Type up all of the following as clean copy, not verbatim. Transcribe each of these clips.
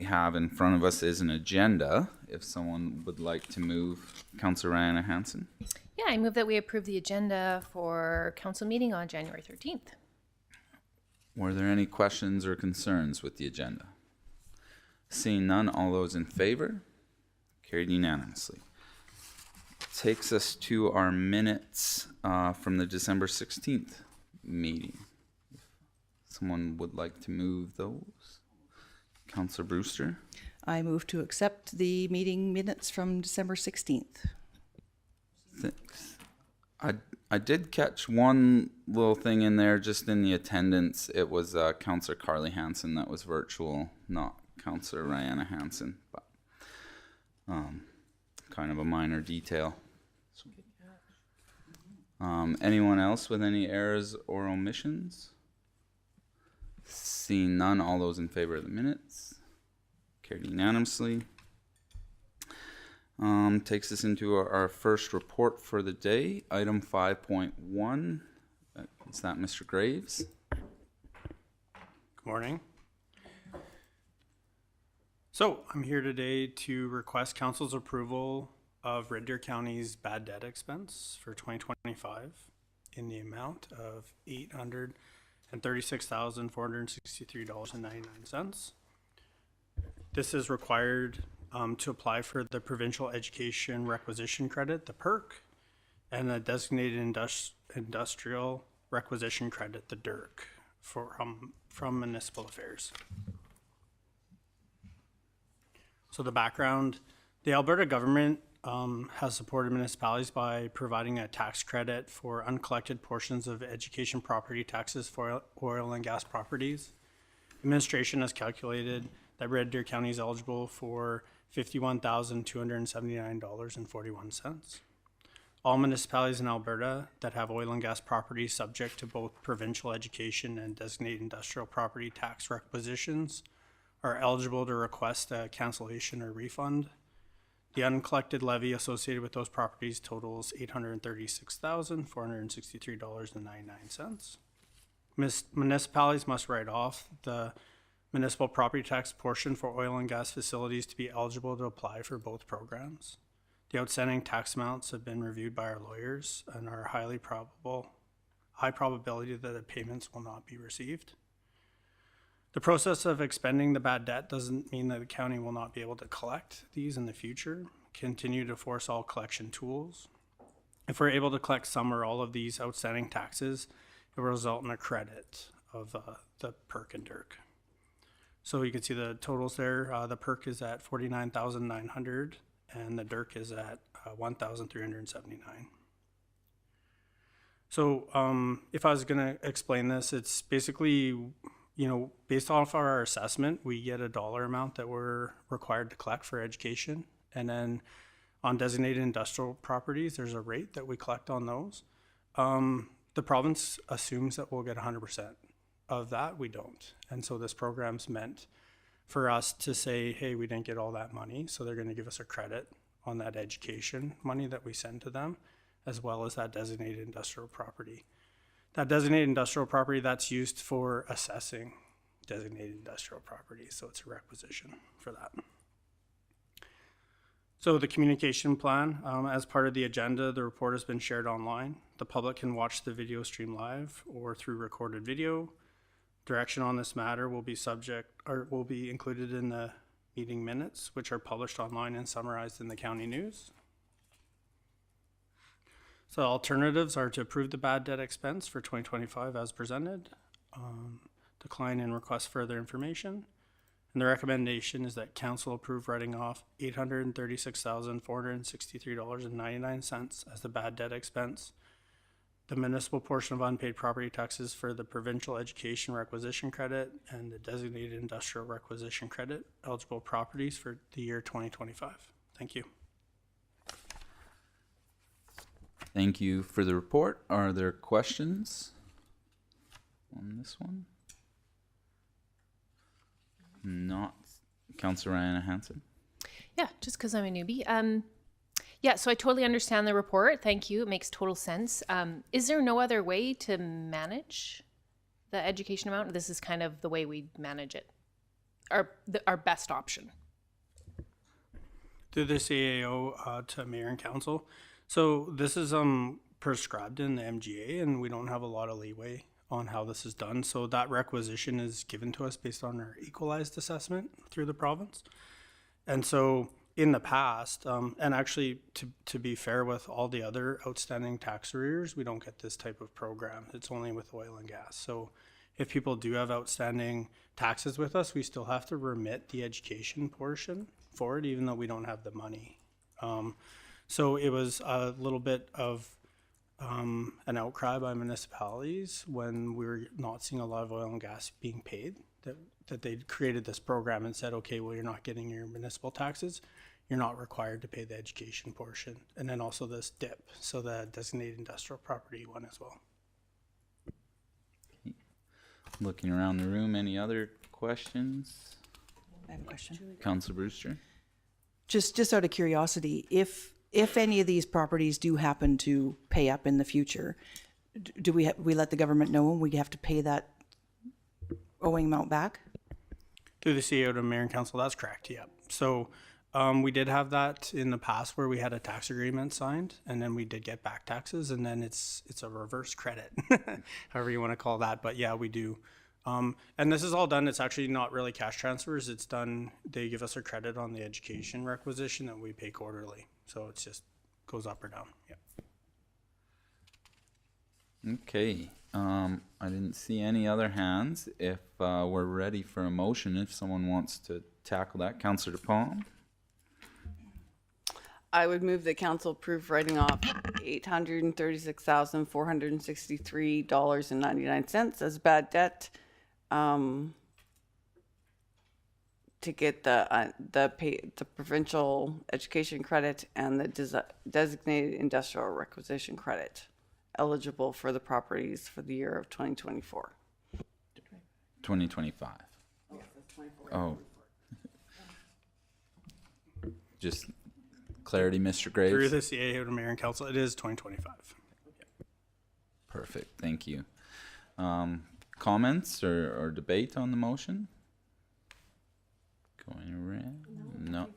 have in front of us is an agenda. If someone would like to move, Councillor Rihanna Hansen. Yeah, I move that we approve the agenda for council meeting on January 13th. Were there any questions or concerns with the agenda? Seeing none, all those in favor? Carried unanimously. Takes us to our minutes from the December 16th meeting. If someone would like to move those. Councillor Brewster. I move to accept the meeting minutes from December 16th. Thanks. I did catch one little thing in there just in the attendance. It was Councillor Carly Hansen that was virtual, not Councillor Rihanna Hansen, but kind of a minor detail. Anyone else with any errors or omissions? Seeing none, all those in favor of the minutes? Carried unanimously. Takes us into our first report for the day, item 5.1. Is that Mr. Graves? Good morning. So I'm here today to request council's approval of Red Deer County's bad debt expense for 2025 in the amount of $836,463.99. This is required to apply for the Provincial Education Requisition Credit, the PERC, and the Designated Industrial Requisition Credit, the DIRC, from Municipal Affairs. So the background, the Alberta government has supported municipalities by providing a tax credit for uncollected portions of education property taxes for oil and gas properties. Administration has calculated that Red Deer County is eligible for $51,279.41. All municipalities in Alberta that have oil and gas properties subject to both provincial education and designated industrial property tax requisitions are eligible to request a cancellation or refund. The uncollected levy associated with those properties totals $836,463.99. Municipalities must write off the municipal property tax portion for oil and gas facilities to be eligible to apply for both programs. The outstanding tax amounts have been reviewed by our lawyers and are high probability that the payments will not be received. The process of expending the bad debt doesn't mean that the county will not be able to collect these in the future. Continue to force all collection tools. If we're able to collect some or all of these outstanding taxes, it will result in a credit of the PERC and DIRC. So you can see the totals there. The PERC is at $49,900 and the DIRC is at $1,379. So if I was going to explain this, it's basically, based off our assessment, we get a dollar amount that we're required to collect for education. And then on designated industrial properties, there's a rate that we collect on those. The province assumes that we'll get 100% of that. We don't. And so this program's meant for us to say, hey, we didn't get all that money, so they're going to give us a credit on that education money that we send to them, as well as that designated industrial property. That designated industrial property, that's used for assessing designated industrial property, so it's a requisition for that. So the communication plan, as part of the agenda, the report has been shared online. The public can watch the video stream live or through recorded video. Direction on this matter will be included in the meeting minutes, which are published online and summarized in the county news. So alternatives are to approve the bad debt expense for 2025 as presented, decline and request further information. And the recommendation is that council approve writing off $836,463.99 as the bad debt expense, the municipal portion of unpaid property taxes for the Provincial Education Requisition Credit, and the Designated Industrial Requisition Credit eligible properties for the year 2025. Thank you. Thank you for the report. Are there questions on this one? Not. Councillor Rihanna Hansen. Yeah, just because I'm a newbie. Yeah, so I totally understand the report. Thank you. It makes total sense. Is there no other way to manage the education amount? This is kind of the way we manage it. our best option? Through the CAO to mayor and council. So this is prescribed in the MGA, and we don't have a lot of leeway on how this is done. So that requisition is given to us based on our equalized assessment through the province. And so in the past, and actually to be fair with all the other outstanding tax arrears, we don't get this type of program. It's only with oil and gas. So if people do have outstanding taxes with us, we still have to remit the education portion forward, even though we don't have the money. So it was a little bit of an outcry by municipalities when we were not seeing a lot of oil and gas being paid, that they created this program and said, okay, well, you're not getting your municipal taxes, you're not required to pay the education portion. And then also this DIP, so the Designated Industrial Property one as well. Looking around the room, any other questions? I have a question. Councilor Brewster? Just out of curiosity, if any of these properties do happen to pay up in the future, do we let the government know when we have to pay that owing amount back? Through the CEO to mayor and council, that's correct, yeah. So we did have that in the past where we had a tax agreement signed, and then we did get back taxes, and then it's a reverse credit, however you want to call that. But yeah, we do. And this is all done. It's actually not really cash transfers. It's done. They give us a credit on the education requisition that we pay quarterly. So it's just goes up or down. Yeah. Okay. I didn't see any other hands. If we're ready for a motion, if someone wants to tackle that, Councillor DePalm. I would move that council approve writing off $836,463.99 as bad debt to get the Provincial Education Credit and the Designated Industrial Requisition Credit eligible for the properties for the year of 2024. 2025. Oh. Just clarity, Mr. Graves. Through the CAO to mayor and council, it is 2025. Perfect. Thank you. Comments or debate on the motion? Going around? No.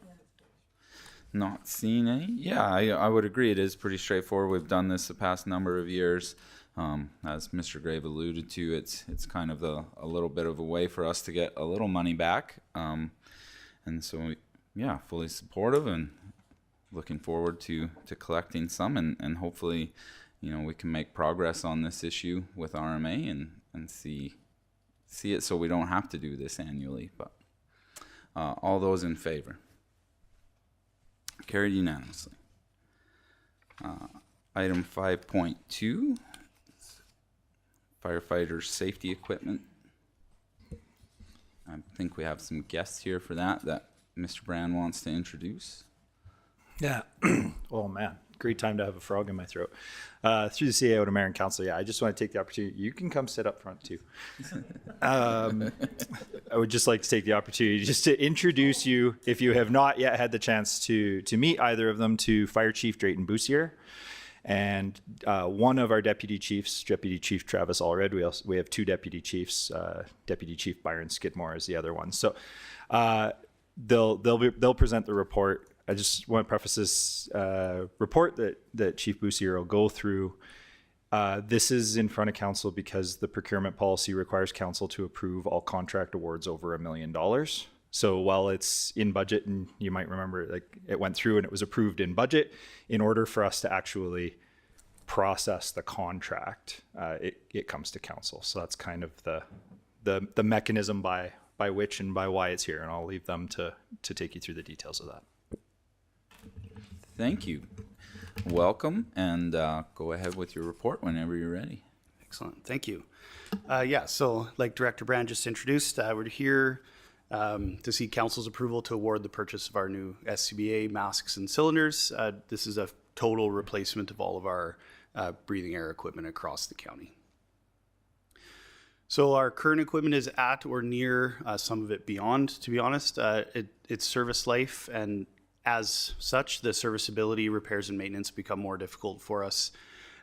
Not seeing any? Yeah, I would agree. It is pretty straightforward. We've done this the past number of years. As Mr. Grave alluded to, it's kind of a little bit of a way for us to get a little money back. And so, yeah, fully supportive and looking forward to collecting some and hopefully, we can make progress on this issue with RMA and see it so we don't have to do this annually. But all those in favor? Carried unanimously. Item 5.2, firefighter safety equipment. I think we have some guests here for that Mr. Brand wants to introduce. Yeah. Oh, man. Great time to have a frog in my throat. Through the CAO to mayor and council, I just want to take the opportunity. You can come sit up front, too. I would just like to take the opportunity just to introduce you, if you have not yet had the chance to meet either of them, to Fire Chief Drayton Boussier and one of our deputy chiefs, Deputy Chief Travis Allred. We have two deputy chiefs. Deputy Chief Byron Skidmore is the other one. So they'll present the report. I just want to preface this report that Chief Boussier will go through. This is in front of council because the procurement policy requires council to approve all contract awards over $1 million. So while it's in budget, and you might remember, like, it went through and it was approved in budget, in order for us to actually process the contract, it comes to council. So that's kind of the mechanism by which and by why it's here, and I'll leave them to take you through the details of that. Thank you. Welcome, and go ahead with your report whenever you're ready. Excellent. Thank you. So like Director Brand just introduced, we're here to seek council's approval to award the purchase of our new SCBA masks and cylinders. This is a total replacement of all of our breathing air equipment across the county. So our current equipment is at or near, some of it beyond, to be honest, its service life, and as such, the serviceability, repairs, and maintenance become more difficult for us.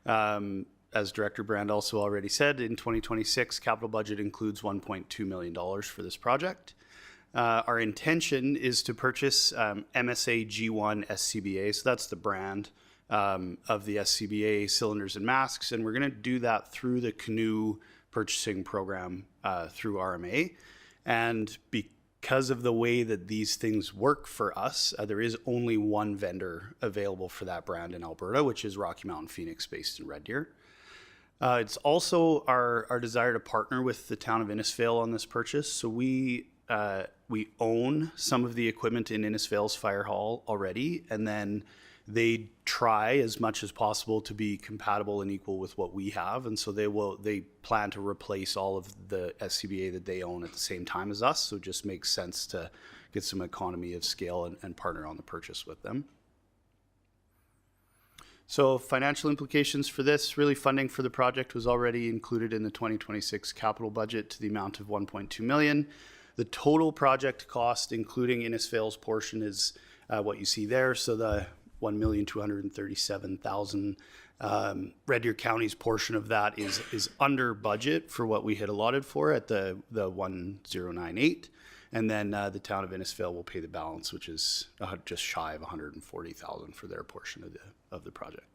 As Director Brand also already said, in 2026, capital budget includes $1.2 million for this project. Our intention is to purchase MSA G1 SCBA, so that's the brand of the SCBA cylinders and masks, and we're going to do that through the canoe purchasing program through RMA. And because of the way that these things work for us, there is only one vendor available for that brand in Alberta, which is Rocky Mountain Phoenix, based in Red Deer. It's also our desire to partner with the town of Innisfail on this purchase. So we own some of the equipment in Innisfail's fire hall already, and then they try as much as possible to be compatible and equal with what we have, and so they plan to replace all of the SCBA that they own at the same time as us. So it just makes sense to get some economy of scale and partner on the purchase with them. So financial implications for this, really funding for the project was already included in the 2026 capital budget to the amount of 1.2 million. The total project cost, including Innisfail's portion, is what you see there. So the 1,237,000. Red Deer County's portion of that is under budget for what we had allotted for at the 1,098. And then the town of Innisfail will pay the balance, which is just shy of 140,000 for their portion of the project.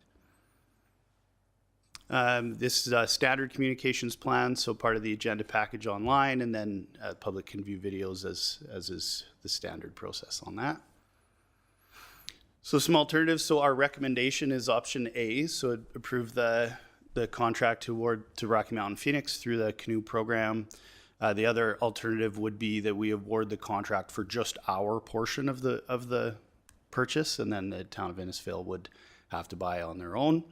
This is a standard communications plan, so part of the agenda package online, and then public can view videos as is the standard process on that. So some alternatives. So our recommendation is option A. So approve the contract to award to Rocky Mountain Phoenix through the canoe program. The other alternative would be that we award the contract for just our portion of the purchase, and then the town of Innisfail would have to buy on their own.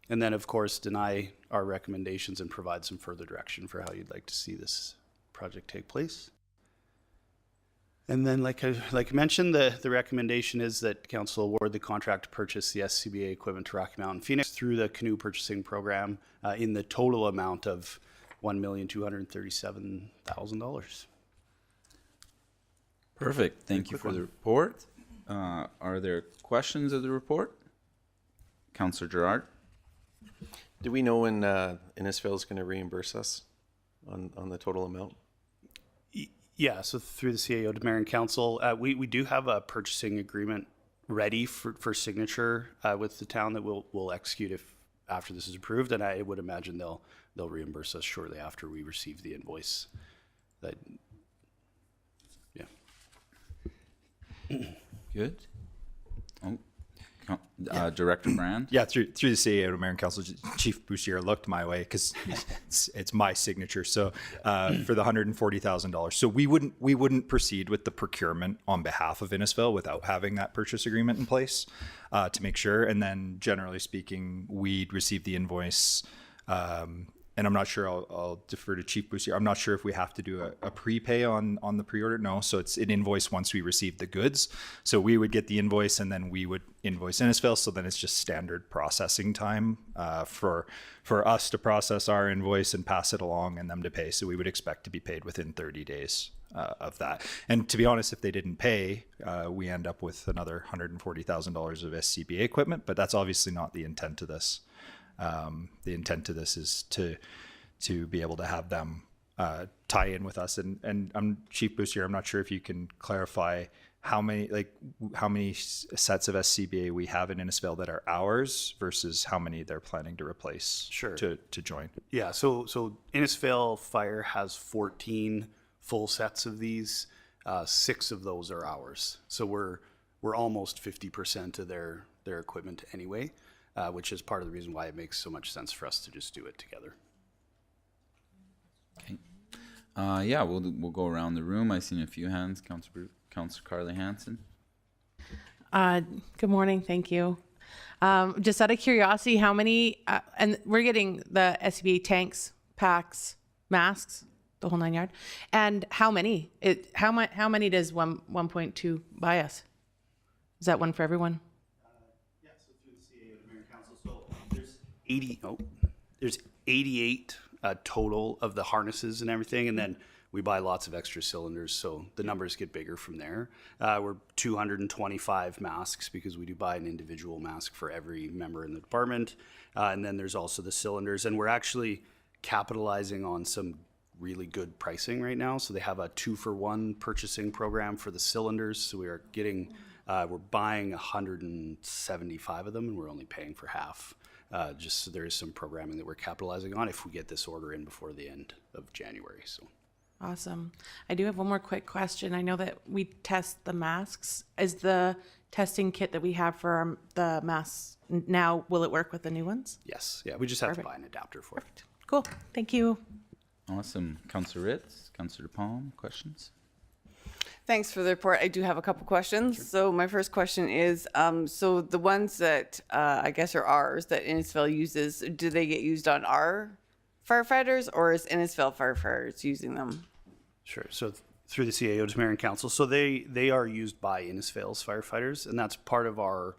And then, of course, deny our recommendations and provide some further direction for how you'd like to see this project take place. And then, like I mentioned, the recommendation is that council award the contract to purchase the SCBA equipment to Rocky Mountain Phoenix through the canoe purchasing program in the total amount of $1,237,000. Perfect. Thank you for the report. Are there questions of the report? Councillor Gerard? Do we know when Innisfail is going to reimburse us on the total amount? Yeah, so through the CAO to Mayor and Council, we do have a purchasing agreement ready for signature with the town that we'll execute after this is approved, and I would imagine they'll reimburse us shortly after we receive the invoice. Good. Director Brand? Yeah, through the CAO to Mayor and Council, Chief Boussier looked my way because it's my signature. So for the $140,000, so we wouldn't proceed with the procurement on behalf of Innisfail without having that purchase agreement in place to make sure. And then generally speaking, we'd receive the invoice. And I'm not sure, I'll defer to Chief Boussier. I'm not sure if we have to do a prepay on the pre-order. No, so it's an invoice once we receive the goods. So we would get the invoice and then we would invoice Innisfail. So then it's just standard processing time for us to process our invoice and pass it along and them to pay. So we would expect to be paid within 30 days of that. And to be honest, if they didn't pay, we end up with another $140,000 of SCBA equipment, but that's obviously not the intent of this. The intent to this is to be able to have them tie in with us. And I'm Chief Boussier, I'm not sure if you can clarify how many sets of SCBA we have in Innisfail that are ours versus how many they're planning to replace. Sure. to join. Yeah, so Innisfail Fire has 14 full sets of these. 6 of those are ours. So we're almost 50% of their equipment anyway. Which is part of the reason why it makes so much sense for us to just do it together. Okay. Yeah, we'll go around the room. I've seen a few hands. Councillor Carly Hansen. Good morning. Thank you. Just out of curiosity, how many, and we're getting the SCBA tanks, packs, masks, the whole 9 yard. And how many? How many does 1.2 buy us? Is that one for everyone? There's 88 total of the harnesses and everything, and then we buy lots of extra cylinders, so the numbers get bigger from there. We're 225 masks because we do buy an individual mask for every member in the department, and then there's also the cylinders, and we're actually capitalizing on some really good pricing right now. So they have a 2-for-1 purchasing program for the cylinders. So we are getting, we're buying 175 of them, and we're only paying for half. Just so there is some programming that we're capitalizing on if we get this order in before the end of January. So. Awesome. I do have one more quick question. I know that we test the masks. Is the testing kit that we have for the masks now, will it work with the new ones? Yes. Yeah. We just have Perfect. to buy an adapter for it. Cool. Thank you. Awesome. Councillor Ritz, Councillor Palm, questions? Thanks for the report. I do have a couple questions. So my first question is, so the ones that I guess are ours that Innisfil uses, do they get used on our firefighters, or is Innisfil firefighters using them? Sure. So through the CAO to Mayor and Council, so they are used by Innisfail's firefighters, and that's part of our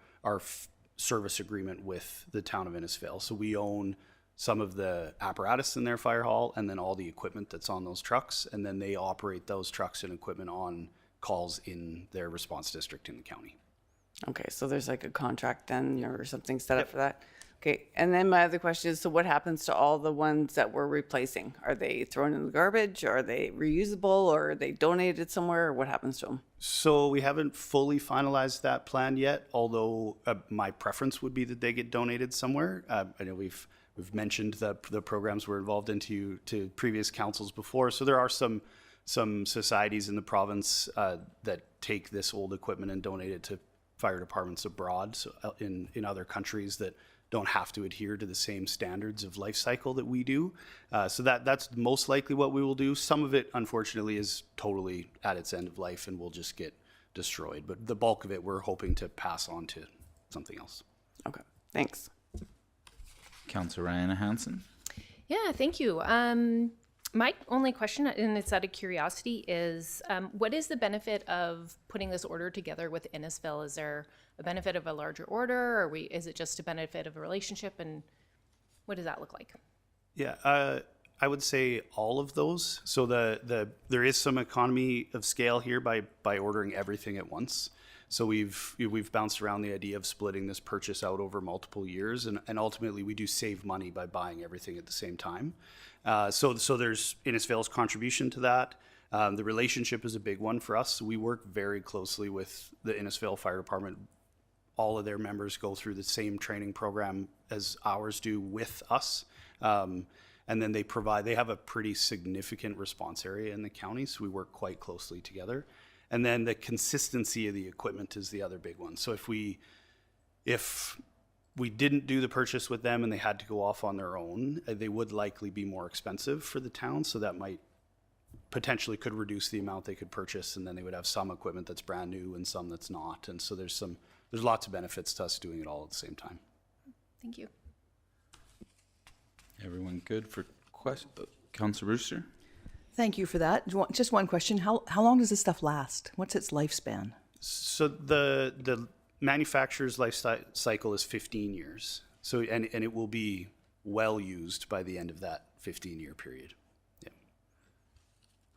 service agreement with the town of Innisfail. So we own some of the apparatus in their fire hall, and then all the equipment that's on those trucks, and then they operate those trucks and equipment on calls in their response district in the county. Okay, so there's like a contract then or something set up for that. Okay, and then my other question is, so what happens to all the ones that we're replacing? Are they thrown in the garbage? Are they reusable, or are they donated somewhere, or what happens to them? So we haven't fully finalized that plan yet, although my preference would be that they get donated somewhere. I know we've mentioned the programs we're involved into to previous councils before. So there are some societies in the province that take this old equipment and donate it to fire departments abroad, so in other countries that don't have to adhere to the same standards of life cycle that we do. So that's most likely what we will do. Some of it, unfortunately, is totally at its end of life and will just get destroyed. But the bulk of it, we're hoping to pass on to something else. Okay, thanks. Councillor Rihanna Hansen. Yeah, thank you. My only question, and it's out of curiosity, is what is the benefit of putting this order together with Innisfil? Is there a benefit of a larger order, or is it just a benefit of a relationship, and what does that look like? Yeah, I would say all of those. So there is some economy of scale here by ordering everything at once. So we've bounced around the idea of splitting this purchase out over multiple years, and ultimately we do save money by buying everything at the same time. So there's Innisfail's contribution to that. The relationship is a big one for us. We work very closely with the Innisfail Fire Department. All of their members go through the same training program as ours do with us. And then they have a pretty significant response area in the county, so we work quite closely together. And then the consistency of the equipment is the other big one. So if we didn't do the purchase with them and they had to go off on their own, they would likely be more expensive for the town. So that might potentially could reduce the amount they could purchase, and then they would have some equipment that's brand new and some that's not. And so there's lots of benefits to us doing it all at the same time. Thank you. Everyone good for question? Councillor Brewster? Thank you for that. Just one question. How long does this stuff last? What's its lifespan? So the manufacturer's life cycle is 15 years. So and it will be well used by the end of that 15-year period. Yeah.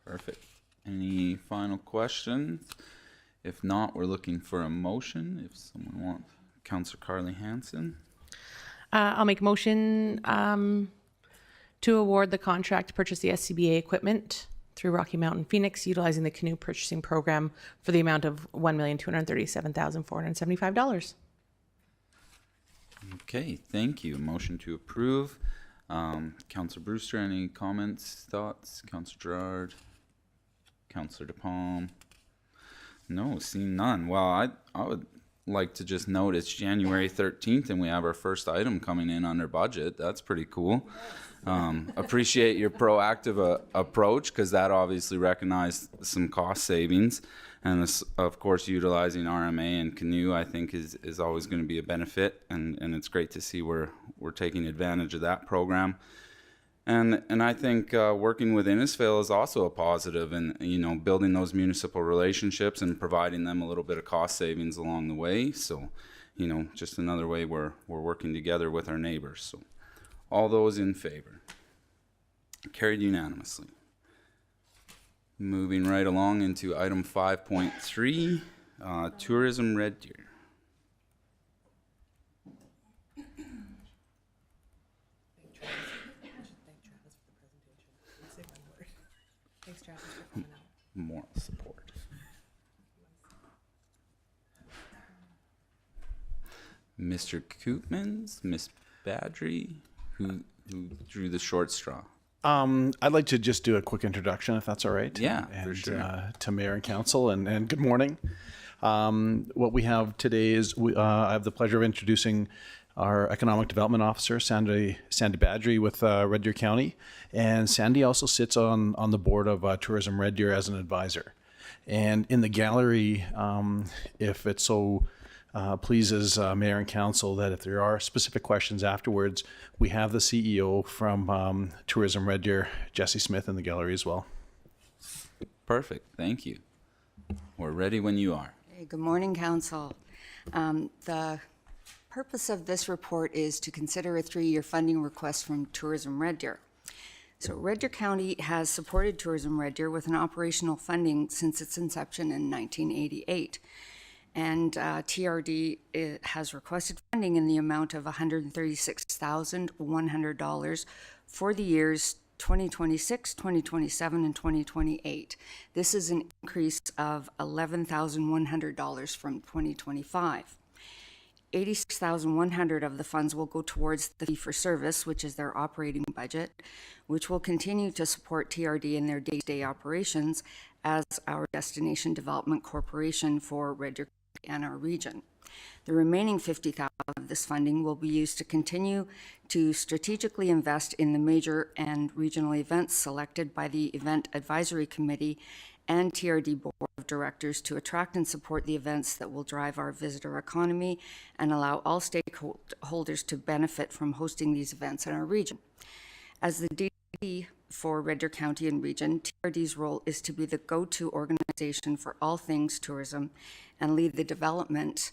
Perfect. Any final questions? If not, we're looking for a motion. If someone wants, Councillor Carly Hansen. I'll make a motion to award the contract to purchase the SCBA equipment through Rocky Mountain Phoenix, utilizing the canoe purchasing program for the amount of $1,237,475. Okay, thank you. Motion to approve. Councillor Brewster, any comments, thoughts? Councillor Gerard? Councillor DePalm? No, seeing none. Well, I would like to just note it's January 13th and we have our first item coming in under budget. That's pretty cool. Appreciate your proactive approach, because that obviously recognized some cost savings, and this, of course, utilizing RMA and canoe I think is always going to be a benefit, and it's great to see we're taking advantage of that program. And I think working with Innisfail is also a positive, and building those municipal relationships and providing them a little bit of cost savings along the way. So just another way we're working together with our neighbors. So all those in favor? Carried unanimously. Moving right along into item 5.3, tourism Red Deer. Mr. Koopmans, Miss Badry, who drew the short straw? I'd like to just do a quick introduction, if that's all right. Yeah, and, for sure. To Mayor and Council, and good morning. What we have today is I have the pleasure of introducing our Economic Development Officer, Sandy Badry with Red Deer County. And Sandy also sits on the board of Tourism Red Deer as an advisor. And in the gallery, if it so pleases Mayor and Council, that if there are specific questions afterwards, we have the CEO from Tourism Red Deer, Jesse Smith, in the gallery as well. Perfect. Thank you. We're ready when you are. Hey, good morning, Council. The purpose of this report is to consider a 3-year funding request from Tourism Red Deer. So Red Deer County has supported Tourism Red Deer with an operational funding since its inception in 1988. And TRD has requested funding in the amount of $136,100 for the years 2026, 2027, and 2028. This is an increase of $11,100 from 2025. $86,100 of the funds will go towards the fee-for-service, which is their operating budget, which will continue to support TRD in their day-to-day operations as our Destination Development Corporation for Red Deer and our region. The remaining $50,000 of this funding will be used to continue to strategically invest in the major and regional events selected by the Event Advisory Committee and TRD Board of Directors to attract and support the events that will drive our visitor economy and allow all stakeholders to benefit from hosting these events in our region. As the DD for Red Deer County and region, TRD's role is to be the go-to organization for all things tourism and lead the development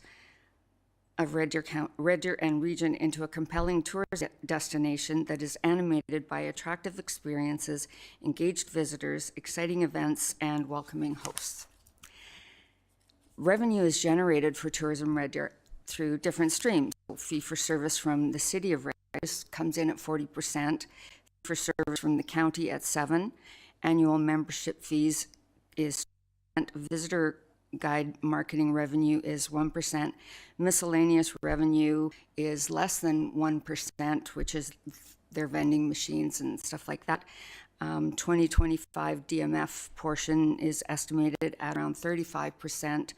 of Red Deer and region into a compelling tourist destination that is animated by attractive experiences, engaged visitors, exciting events, and welcoming hosts. Revenue is generated for Tourism Red Deer through different streams. Fee-for-service from the City of Red Deer comes in at 40%, fee-for-service from the county at 7%, annual membership fees is 2%, visitor guide marketing revenue is 1%. Miscellaneous revenue is less than 1%, which is their vending machines and stuff like that. 2025 DMF portion is estimated at around 35%,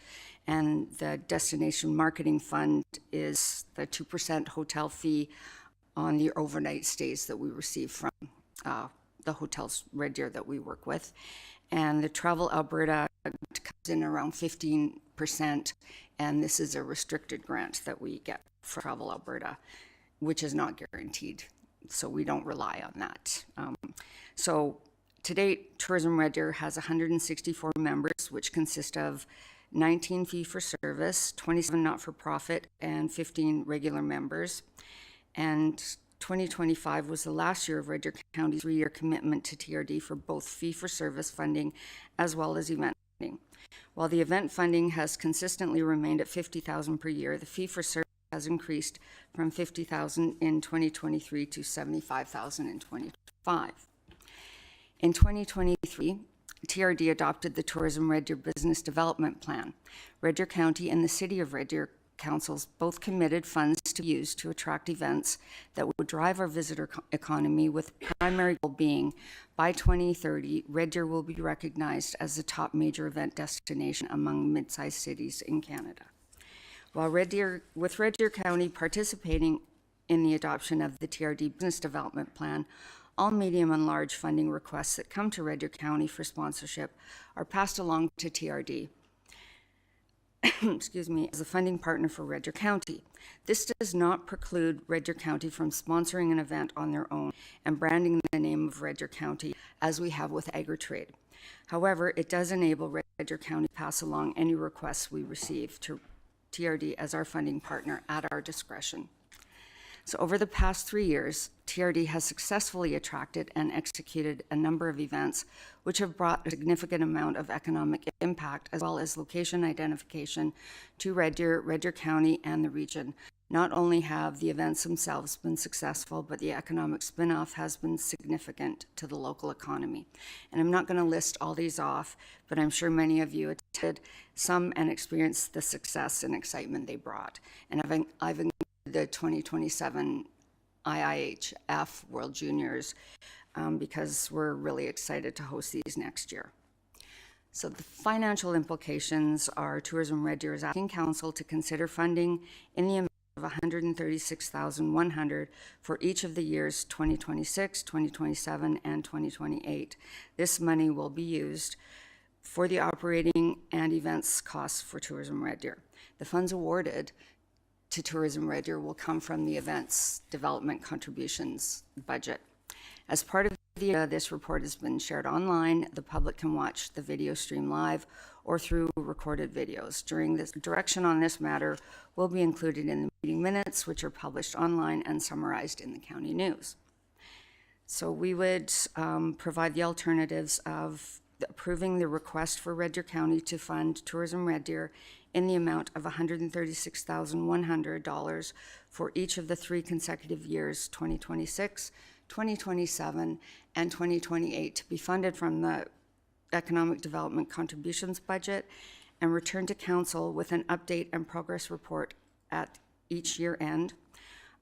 and the Destination Marketing Fund is the 2% hotel fee on the overnight stays that we receive from the hotels Red Deer that we work with. And the Travel Alberta comes in around 15%, and this is a restricted grant that we get for Travel Alberta, which is not guaranteed, so we don't rely on that. So to date, Tourism Red Deer has 164 members, which consist of 19 fee-for-service, 27 not-for-profit, and 15 regular members. And 2025 was the last year of Red Deer County's 3-year commitment to TRD for both fee-for-service funding as well as event funding. While the event funding has consistently remained at $50,000 per year, the fee-for-service has increased from $50,000 in 2023 to $75,000 in 2025. In 2023, TRD adopted the Tourism Red Deer Business Development Plan. Red Deer County and the City of Red Deer councils both committed funds to use to attract events that would drive our visitor economy, with primary goal being by 2030, Red Deer will be recognized as the top major event destination among mid-sized cities in Canada. While Red Deer County participating in the adoption of the TRD Business Development Plan, all medium and large funding requests that come to Red Deer County for sponsorship are passed along to TRD excuse me, as a funding partner for Red Deer County. This does not preclude Red Deer County from sponsoring an event on their own and branding the name of Red Deer County, as we have with AgriTrade. However, it does enable Red Deer County to pass along any requests we receive to TRD as our funding partner at our discretion. So over the past 3 years, TRD has successfully attracted and executed a number of events which have brought a significant amount of economic impact as well as location identification to Red Deer County, and the region, Not only have the events themselves been successful, but the economic spin-off has been significant to the local economy. And I'm not going to list all these off, but I'm sure many of you attended some and experienced the success and excitement they brought. And I've included the 2027 IIHF World Juniors because we're really excited to host these next year. So the financial implications are Tourism Red Deer is asking Council to consider funding in the amount of $136,100 for each of the years 2026, 2027, and 2028. This money will be used for the operating and events costs for Tourism Red Deer. The funds awarded to Tourism Red Deer will come from the events development contributions budget. As part of this report has been shared online. The public can watch the video stream live or through recorded videos. During this direction on this matter will be included in the meeting minutes, which are published online and summarized in the county news. So we would provide the alternatives of approving the request for Red Deer County to fund Tourism Red Deer in the amount of $136,100 for each of the 3 consecutive years, 2026, 2027, and 2028, to be funded from the Economic Development Contributions budget and return to Council with an update and progress report at each year end.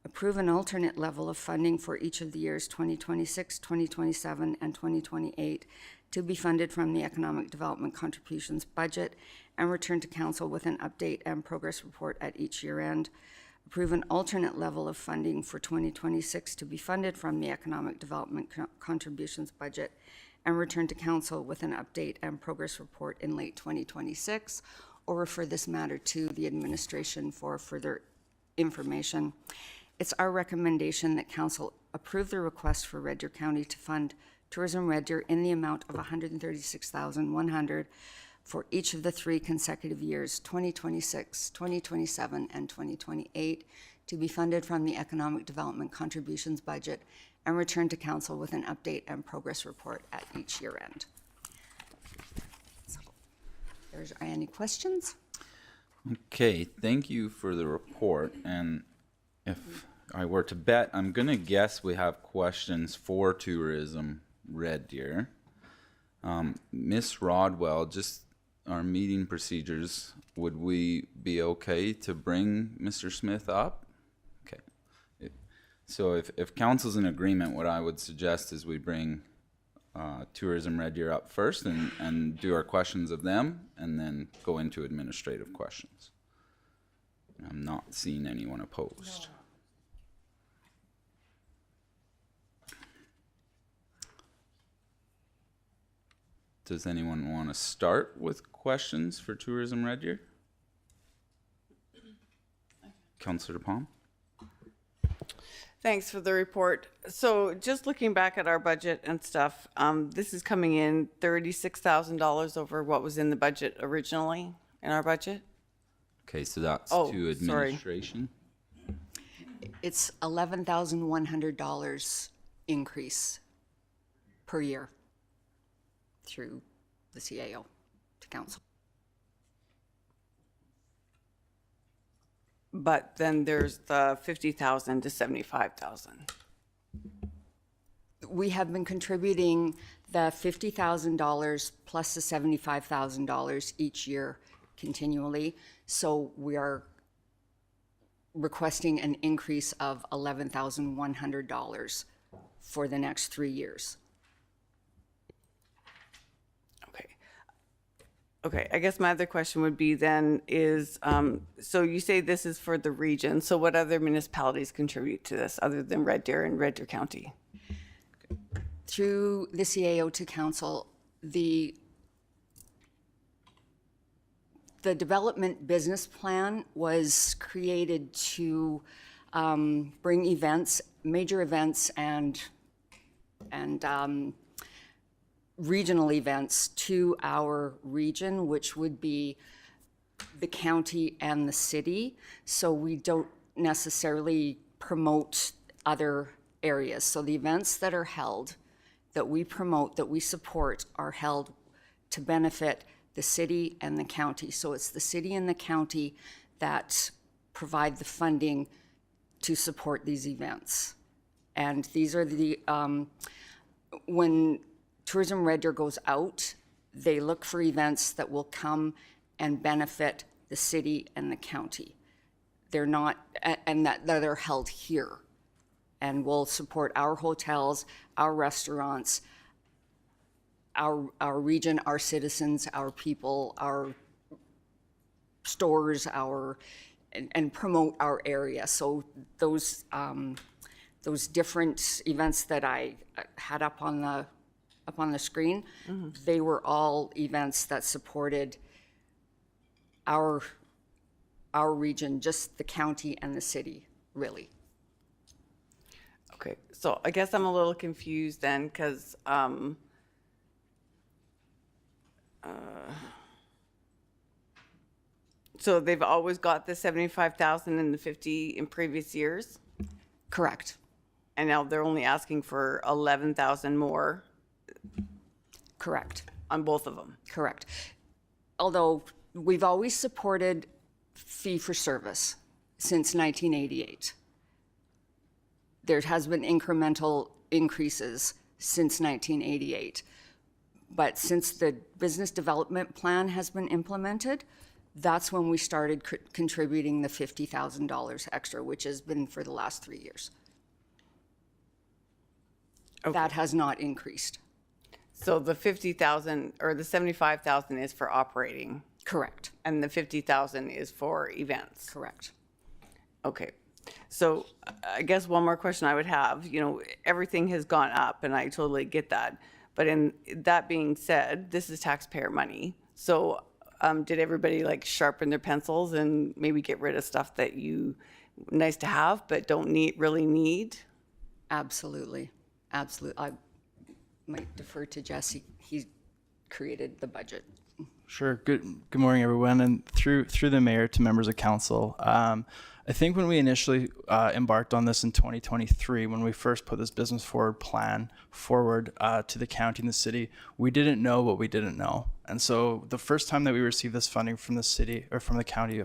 Approve an alternate level of funding for each of the years 2026, 2027, and 2028 to be funded from the Economic Development Contributions budget and return to Council with an update and progress report at each year end. Approve an alternate level of funding for 2026 to be funded from the Economic Development Contributions budget and return to Council with an update and progress report in late 2026, or refer this matter to the administration for further information. It's our recommendation that Council approve the request for Red Deer County to fund Tourism Red Deer in the amount of $136,100 for each of the 3 consecutive years, 2026, 2027, and 2028, to be funded from the Economic Development Contributions budget and return to Council with an update and progress report at each year end. So, are any questions? Okay, thank you for the report. And if I were to bet, I'm going to guess we have questions for Tourism Red Deer. Miss Rodwell, just our meeting procedures, would we be okay to bring Mr. Smith up? Okay. So if council's in agreement, what I would suggest is we bring Tourism Red Deer up first and do our questions of them and then go into administrative questions. I'm not seeing anyone opposed. No. Does anyone want to start with questions for Tourism Red Deer? Councillor Palm? Thanks for the report. So just looking back at our budget and stuff, this is coming in $36,000 over what was in the budget originally in our budget. Okay, so that's to administration. It's $11,100 increase per year through the CAO to Council. But then there's the 50,000 to 75,000. We have been contributing the $50,000 plus the $75,000 each year continually. So we are requesting an increase of $11,100 for the next 3 years. Okay, I guess my other question would be then is, so you say this is for the region, so what other municipalities contribute to this other than Red Deer and Red Deer County? Through the CAO to Council, the development business plan was created to bring events, major events and regional events to our region, which would be the county and the city. So we don't necessarily promote other areas. So the events that are held, that we promote, that we support, are held to benefit the city and the county. So it's the city and the county that provide the funding to support these events. And these are the, when Tourism Red Deer goes out, they look for events that will come and benefit the city and the county. They're not, and that they're held here, and will support our hotels, our restaurants, our region, our citizens, our people, our stores, and promote our area. So those different events that I had up on the screen, they were all events that supported our region, just the county and the city, really. Okay, so I guess I'm a little confused then, because so they've always got the 75,000 and the 50 in previous years, Correct. and now they're only asking for 11,000 more Correct. on both of them. Correct. Although we've always supported fee for service since 1988. There has been incremental increases since 1988. But since the business development plan has been implemented, that's when we started contributing the $50,000 extra, which has been for the last 3 years. That has not increased. So the 50,000 or the 75,000 is for operating, Correct. and the 50,000 is for events. Correct. Okay. So I guess one more question I would have, everything has gone up, and I totally get that. But in that being said, this is taxpayer money. So did everybody sharpen their pencils and maybe get rid of stuff that nice to have, but don't really need? Absolutely. Absolutely. I might defer to Jesse. He created the budget. Sure. Good morning, everyone, and through the mayor to members of council. I think when we initially embarked on this in 2023, when we first put this business forward plan forward to the county and the city, we didn't know what we didn't know. And so the first time that we received this funding from the city, or from the county,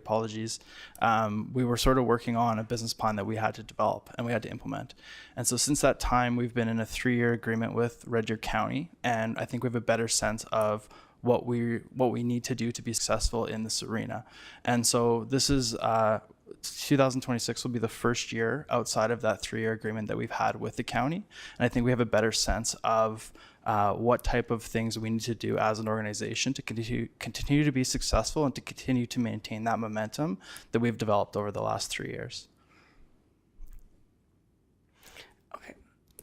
we were sort of working on a business plan that we had to develop and we had to implement. And so since that time, we've been in a 3-year agreement with Red Deer County, and I think we have a better sense of what we need to do to be successful in this arena. And so this is 2026 will be the first year outside of that 3-year agreement that we've had with the county. And I think we have a better sense of what type of things we need to do as an organization to continue to be successful and to continue to maintain that momentum that we've developed over the last 3 years. Okay.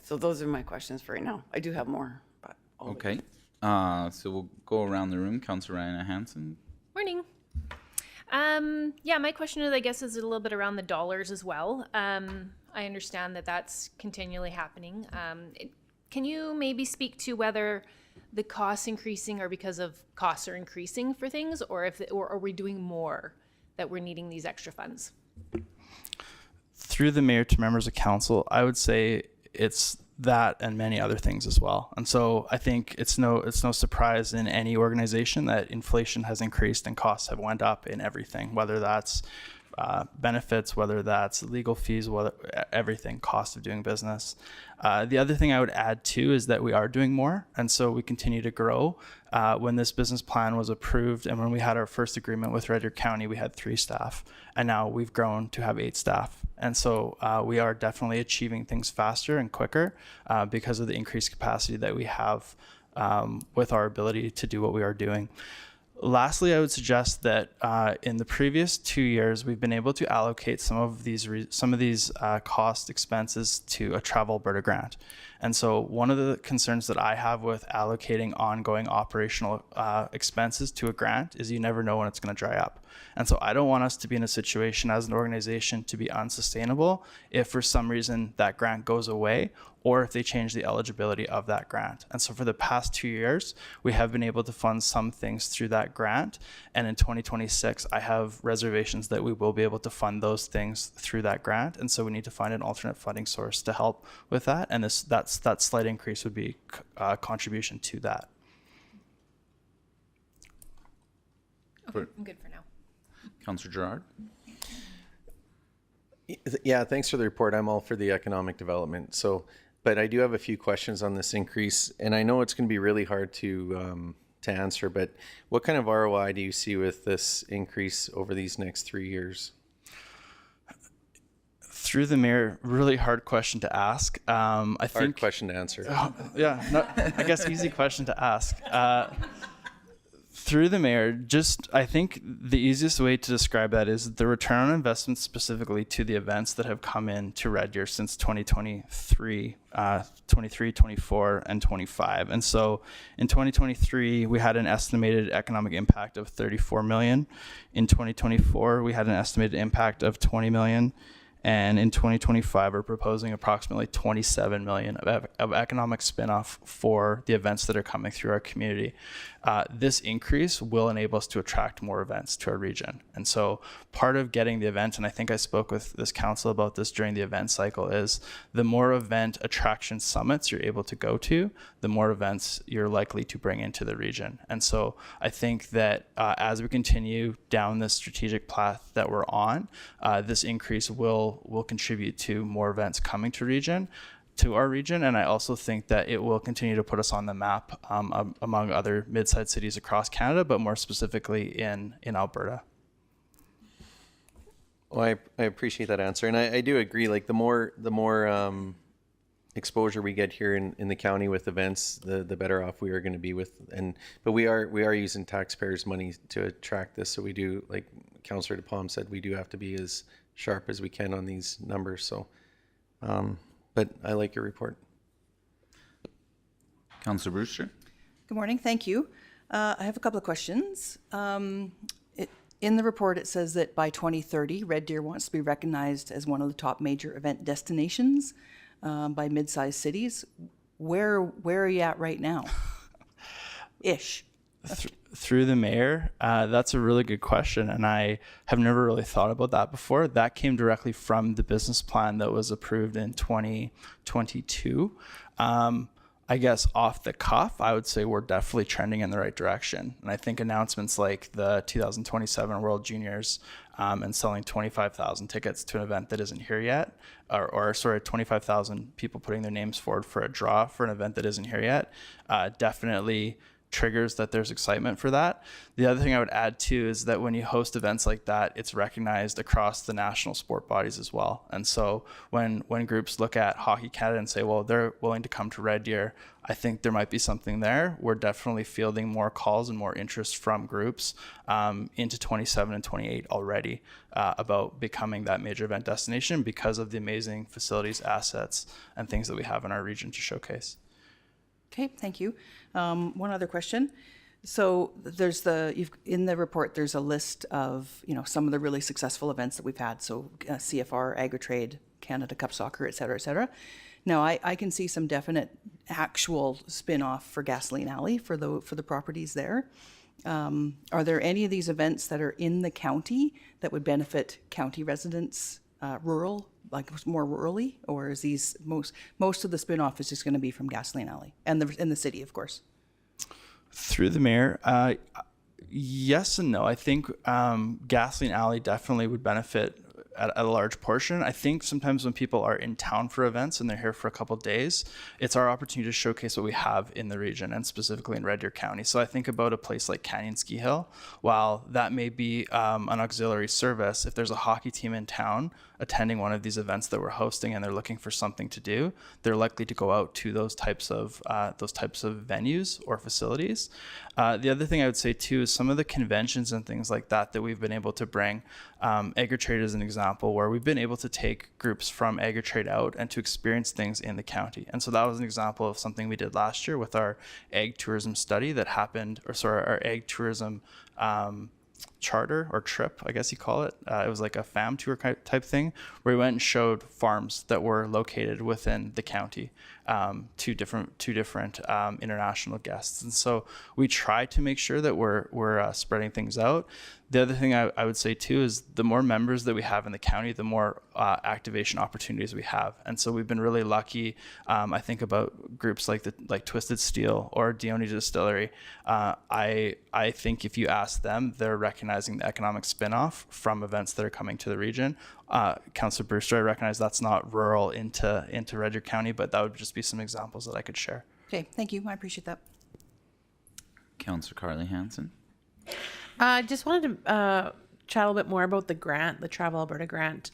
So those are my questions for right now. I do have more, but Okay. So we'll go around the room. Councillor Ryan Hansen. Morning. Yeah, my question is, I guess, is a little bit around the dollars as well. I understand that that's continually happening. Can you maybe speak to whether the costs increasing are because of costs are increasing for things, or or are we doing more that we're needing these extra funds? Through the mayor to members of council, I would say it's that and many other things as well. And so I think it's no surprise in any organization that inflation has increased and costs have went up in everything, whether that's benefits, whether that's legal fees, whether everything, cost of doing business. The other thing I would add too is that we are doing more, and so we continue to grow. When this business plan was approved and when we had our first agreement with Red Deer County, we had 3 staff, and now we've grown to have 8 staff. And so we are definitely achieving things faster and quicker because of the increased capacity that we have with our ability to do what we are doing. Lastly, I would suggest that in the previous 2 years, we've been able to allocate some of these cost expenses to a Travel Alberta grant. And so one of the concerns that I have with allocating ongoing operational expenses to a grant is you never know when it's going to dry up. And so I don't want us to be in a situation as an organization to be unsustainable if for some reason that grant goes away, or if they change the eligibility of that grant. And so for the past 2 years, we have been able to fund some things through that grant. And in 2026, I have reservations that we will be able to fund those things through that grant. And so we need to find an alternate funding source to help with that. And that slight increase would be a contribution to that. Okay, I'm good for now. Councillor Gerard. Yeah, thanks for the report. I'm all for the economic development. So, but I do have a few questions on this increase, and I know it's going to be really hard to answer. But what kind of ROI do you see with this increase over these next 3 years? Through the mayor, really hard question to ask. Hard question to answer. Yeah, no, I guess easy question to ask. Through the mayor, I think the easiest way to describe that is the return on investment specifically to the events that have come in to Red Deer since 2023, 23, 24, and 25. And so in 2023, we had an estimated economic impact of 34 million. In 2024, we had an estimated impact of 20 million. And in 2025, we're proposing approximately 27 million of economic spinoff for the events that are coming through our community. This increase will enable us to attract more events to our region. And so part of getting the event, and I think I spoke with this council about this during the event cycle, is the more event attraction summits you're able to go to, the more events you're likely to bring into the region. And so I think that as we continue down this strategic path that we're on, this increase will contribute to more events coming to our region, and I also think that it will continue to put us on the map among other mid-sized cities across Canada, but more specifically in Alberta. Well, I appreciate that answer, and I do agree. Like the more exposure we get here in the county with events, the better off we are going to be with. But we are using taxpayers' money to attract this, so we do, like Councillor DePalm said, we do have to be as sharp as we can on these numbers. So. But I like your report. Councillor Brewster? Good morning, thank you. I have a couple of questions. In the report, it says that by 2030, Red Deer wants to be recognized as one of the top major event destinations by mid-sized cities. Where are you at right now? Ish. Through the mayor, that's a really good question, and I have never really thought about that before. That came directly from the business plan that was approved in 2022. I guess off the cuff, I would say we're definitely trending in the right direction. And I think announcements like the 2027 World Juniors and selling 25,000 tickets to an event that isn't here yet, or 25,000 people putting their names forward for a draw for an event that isn't here yet, definitely triggers that there's excitement for that. The other thing I would add too is that when you host events like that, it's recognized across the national sport bodies as well. And so when groups look at Hockey Canada and say, well, they're willing to come to Red Deer, I think there might be something there. We're definitely fielding more calls and more interest from groups into 27 and 28 already about becoming that major event destination because of the amazing facilities, assets, and things that we have in our region to showcase. Okay, thank you. One other question. So there's in the report, there's a list of, some of the really successful events that we've had. So CFR, Agritrade, Canada Cup Soccer, et cetera, et cetera. Now I can see some definite actual spin-off for Gasoline Alley for the properties there. Are there any of these events that are in the county that would benefit county residents, rural, like more rurally, or is these most of the spin-off is just going to be from Gasoline Alley and in the city, of course? Through the mayor, yes and no. I think Gasoline Alley definitely would benefit at a large portion. I think sometimes when people are in town for events and they're here for a couple of days, it's our opportunity to showcase what we have in the region and specifically in Red Deer County. So I think about a place like Canyon Ski Hill. While that may be an auxiliary service, if there's a hockey team in town attending one of these events that we're hosting and they're looking for something to do, they're likely to go out to those types of venues or facilities. The other thing I would say too is some of the conventions and things like that we've been able to bring. Agritrade is an example where we've been able to take groups from Agritrade out and to experience things in the county. And so that was an example of something we did last year with our ag tourism study that happened, our ag tourism charter or trip, I guess you call it. It was like a fam tour type thing where we went and showed farms that were located within the county to different international guests. And so we try to make sure that we're spreading things out. The other thing I would say too is the more members that we have in the county, the more activation opportunities we have. And so we've been really lucky. I think about groups like Twisted Steel or Dione Distillery. I think if you ask them, they're recognizing the economic spin-off from events that are coming to the region. Councillor Brewster, I recognize that's not rural into Red Deer County, but that would just be some examples that I could share. Okay, thank you. I appreciate that. Councillor Carly Hansen. I just wanted to chat a little bit more about the grant, the Travel Alberta grant.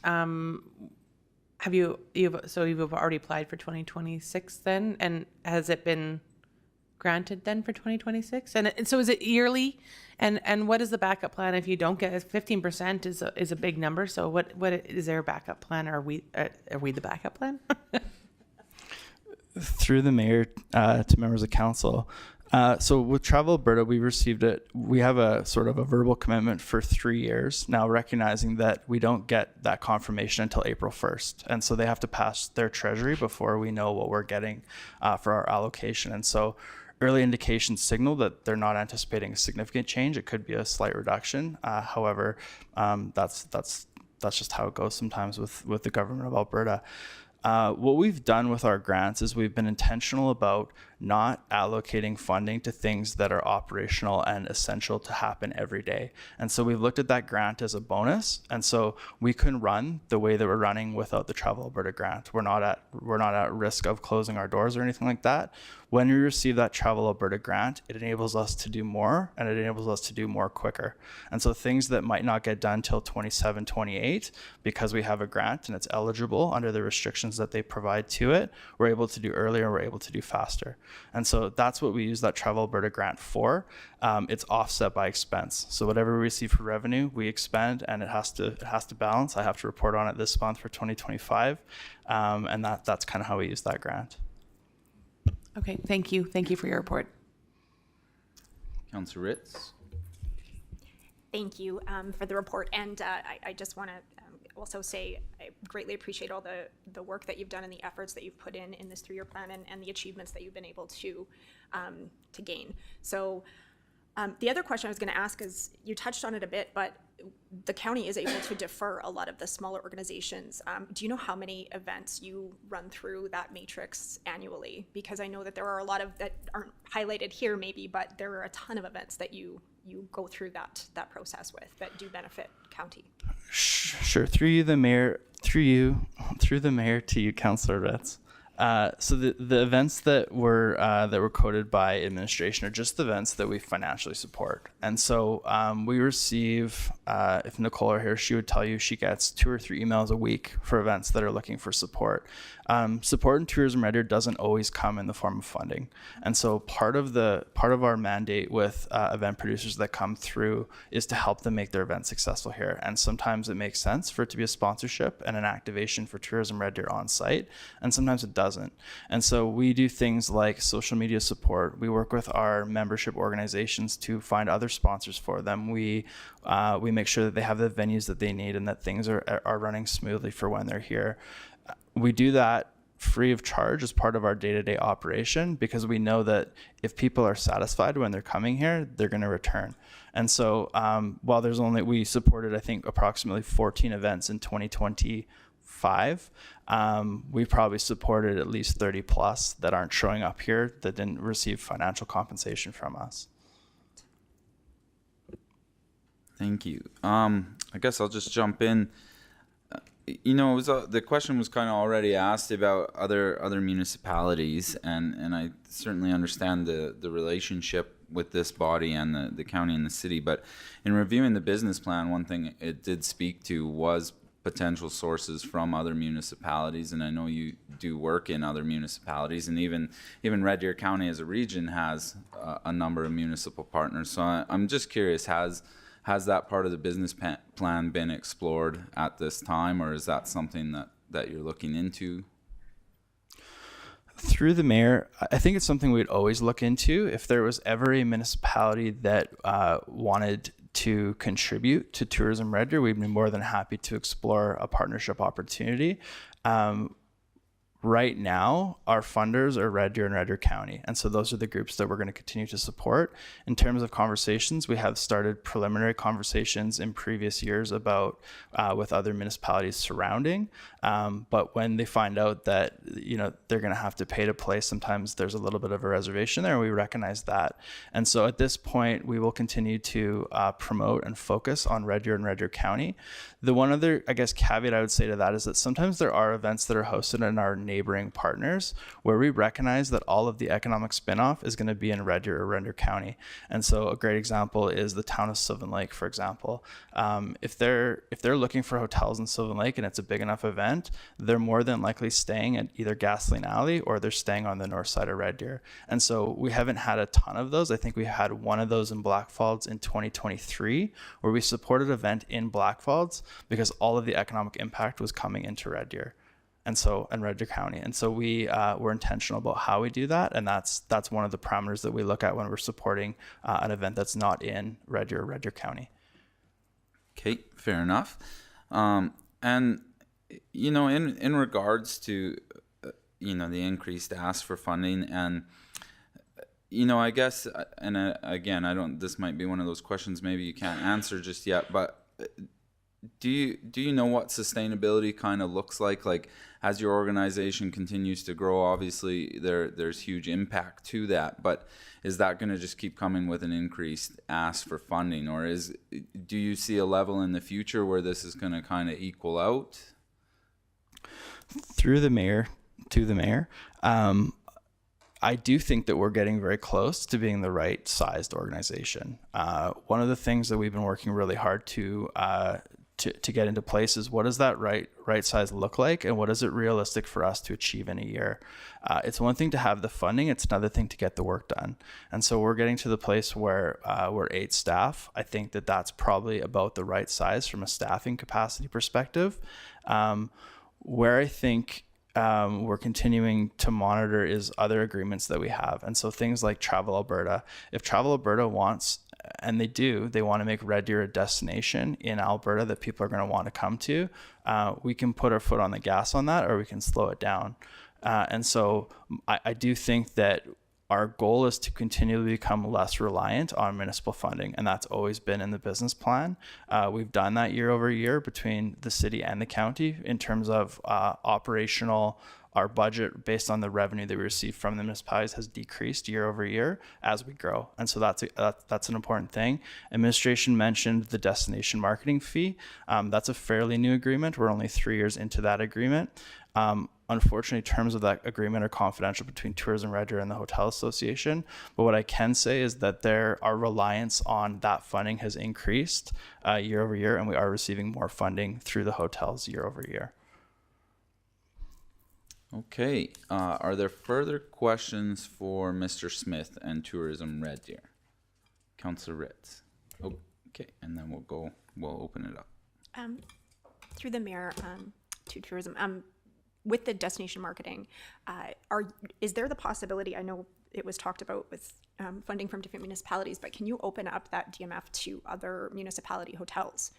You've already applied for 2026 then, and has it been granted then for 2026? And so is it yearly? And what is the backup plan if you don't get 15% is a big number? So what is there a backup plan? Are we the backup plan? Through the mayor to members of council. So with Travel Alberta, we received it. We have a sort of a verbal commitment for 3 years now, recognizing that we don't get that confirmation until April 1st. And so they have to pass their treasury before we know what we're getting for our allocation. And so early indications signal that they're not anticipating a significant change. It could be a slight reduction. However, that's just how it goes sometimes with the government of Alberta. What we've done with our grants is we've been intentional about not allocating funding to things that are operational and essential to happen every day. And so we've looked at that grant as a bonus. And so we couldn't run the way that we're running without the Travel Alberta grant. We're not at risk of closing our doors or anything like that. When we receive that Travel Alberta grant, it enables us to do more, and it enables us to do more quicker. And so things that might not get done till 27, 28, because we have a grant and it's eligible under the restrictions that they provide to it, we're able to do earlier, we're able to do faster. And so that's what we use that Travel Alberta grant for. It's offset by expense. So whatever we receive for revenue, we expend, and it has to balance. I have to report on it this month for 2025. And that's kind of how we use that grant. Okay, thank you. Thank you for your report. Councillor Ritz. Thank you for the report. And I just want to also say I greatly appreciate all the work that you've done and the efforts that you've put in this 3-year plan and the achievements that you've been able to gain. So the other question I was going to ask is, you touched on it a bit, but the county is able to defer a lot of the smaller organizations. Do you know how many events you run through that matrix annually? Because I know that there are a lot of that aren't highlighted here maybe, but there are a ton of events that you go through that process with that do benefit county. Sure. Through the mayor to you, Councillor Ritz. So the events that were coded by administration are just the events that we financially support. And so we receive, if Nicole were here, she would tell you she gets 2 or 3 emails a week for events that are looking for support. Support in Tourism Red Deer doesn't always come in the form of funding. And so part of our mandate with event producers that come through is to help them make their events successful here. And sometimes it makes sense for it to be a sponsorship and an activation for Tourism Red Deer on site, and sometimes it doesn't. And so we do things like social media support. We work with our membership organizations to find other sponsors for them. We make sure that they have the venues that they need and that things are running smoothly for when they're here. We do that free of charge as part of our day-to-day operation, because we know that if people are satisfied when they're coming here, they're going to return. And so while we supported, I think, approximately 14 events in 2025, we probably supported at least 30 plus that aren't showing up here that didn't receive financial compensation from us. Thank you. I guess I'll just jump in. The question was kind of already asked about other municipalities, and I certainly understand the relationship with this body and the county and the city. But in reviewing the business plan, one thing it did speak to was potential sources from other municipalities, and I know you do work in other municipalities, and even Red Deer County as a region has a number of municipal partners. So I'm just curious, has that part of the business plan been explored at this time, or is that something that you're looking into? Through the mayor, I think it's something we'd always look into. If there was ever a municipality that wanted to contribute to Tourism Red Deer, we'd be more than happy to explore a partnership opportunity. right now, our funders are Red Deer and Red Deer County. And so those are the groups that we're going to continue to support. In terms of conversations, we have started preliminary conversations in previous years about with other municipalities surrounding. But when they find out that, they're going to have to pay to play, sometimes there's a little bit of a reservation there, and we recognize that. And so at this point, we will continue to promote and focus on Red Deer and Red Deer County. The one other, caveat I would say to that is that sometimes there are events that are hosted in our neighboring partners where we recognize that all of the economic spinoff is going to be in Red Deer or Red Deer County. And so a great example is the town of Sylvan Lake, for example. If they're looking for hotels in Sylvan Lake and it's a big enough event, they're more than likely staying at either Gasoline Alley or they're staying on the north side of Red Deer. And so we haven't had a ton of those. I think we had one of those in Blackfalds in 2023 where we supported an event in Blackfalds because all of the economic impact was coming into Red Deer and Red Deer County. And so we're intentional about how we do that. And that's one of the parameters that we look at when we're supporting an event that's not in Red Deer or Red Deer County. Okay, fair enough. And, in regards to, the increased ask for funding and, I guess, and again, this might be one of those questions maybe you can't answer just yet, but do you know what sustainability kind of looks like? Like, as your organization continues to grow, obviously there's huge impact to that, but is that going to just keep coming with an increased ask for funding, or do you see a level in the future where this is going to kind of equal out? Through the mayor to the mayor, I do think that we're getting very close to being the right sized organization. One of the things that we've been working really hard to get into place is, what does that right size look like, and what is it realistic for us to achieve in a year? It's one thing to have the funding, it's another thing to get the work done. And so we're getting to the place where we're 8 staff. I think that that's probably about the right size from a staffing capacity perspective. Where I think we're continuing to monitor is other agreements that we have. And so things like Travel Alberta. If Travel Alberta wants, and they want to make Red Deer a destination in Alberta that people are going to want to come to, we can put our foot on the gas on that, or we can slow it down. And so I do think that our goal is to continually become less reliant on municipal funding, and that's always been in the business plan. We've done that year over year between the city and the county in terms of operational. Our budget based on the revenue that we receive from the municipalities has decreased year over year as we grow. And so that's an important thing. Administration mentioned the destination marketing fee. That's a fairly new agreement. We're only 3 years into that agreement. Unfortunately, terms of that agreement are confidential between Tourism Red Deer and the Hotel Association. But what I can say is that our reliance on that funding has increased year over year, and we are receiving more funding through the hotels year over year. Okay. Are there further questions for Mr. Smith and Tourism Red Deer? Councillor Ritz. Okay, and then we'll open it up. Through the mayor to tourism. With the destination marketing, is there the possibility, I know it was talked about with funding from different municipalities, but can you open up that DMF to other municipality hotels?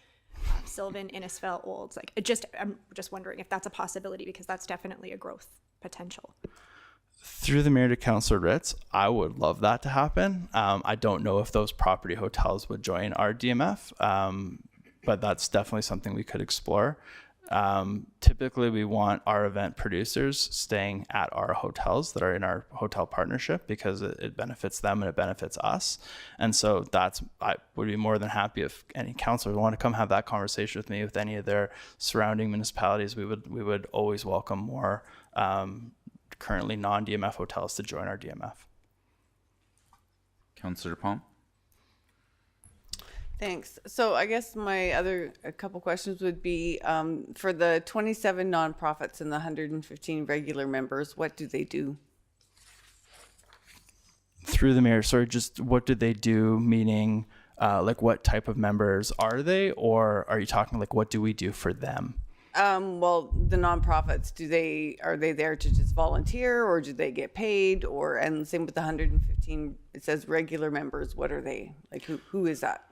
Sylvan, Innisfil, Olds, I'm just wondering if that's a possibility, because that's definitely a growth potential. Through the mayor to Councillor Ritz, I would love that to happen. I don't know if those property hotels would join our DMF, but that's definitely something we could explore. Typically we want our event producers staying at our hotels that are in our hotel partnership, because it benefits them and it benefits us. And so I would be more than happy if any councillor would want to come have that conversation with me with any of their surrounding municipalities. We would always welcome more currently non-DMF hotels to join our DMF. Councillor Palm. Thanks. So I guess a couple questions would be, for the 27 nonprofits and the 115 regular members, what do they do? Through the mayor, sorry, just what do they do? Meaning, what type of members are they, or are you talking what do we do for them? Well, the nonprofits, are they there to just volunteer, or do they get paid? And same with the 115, it says regular members. What are they? Who is that?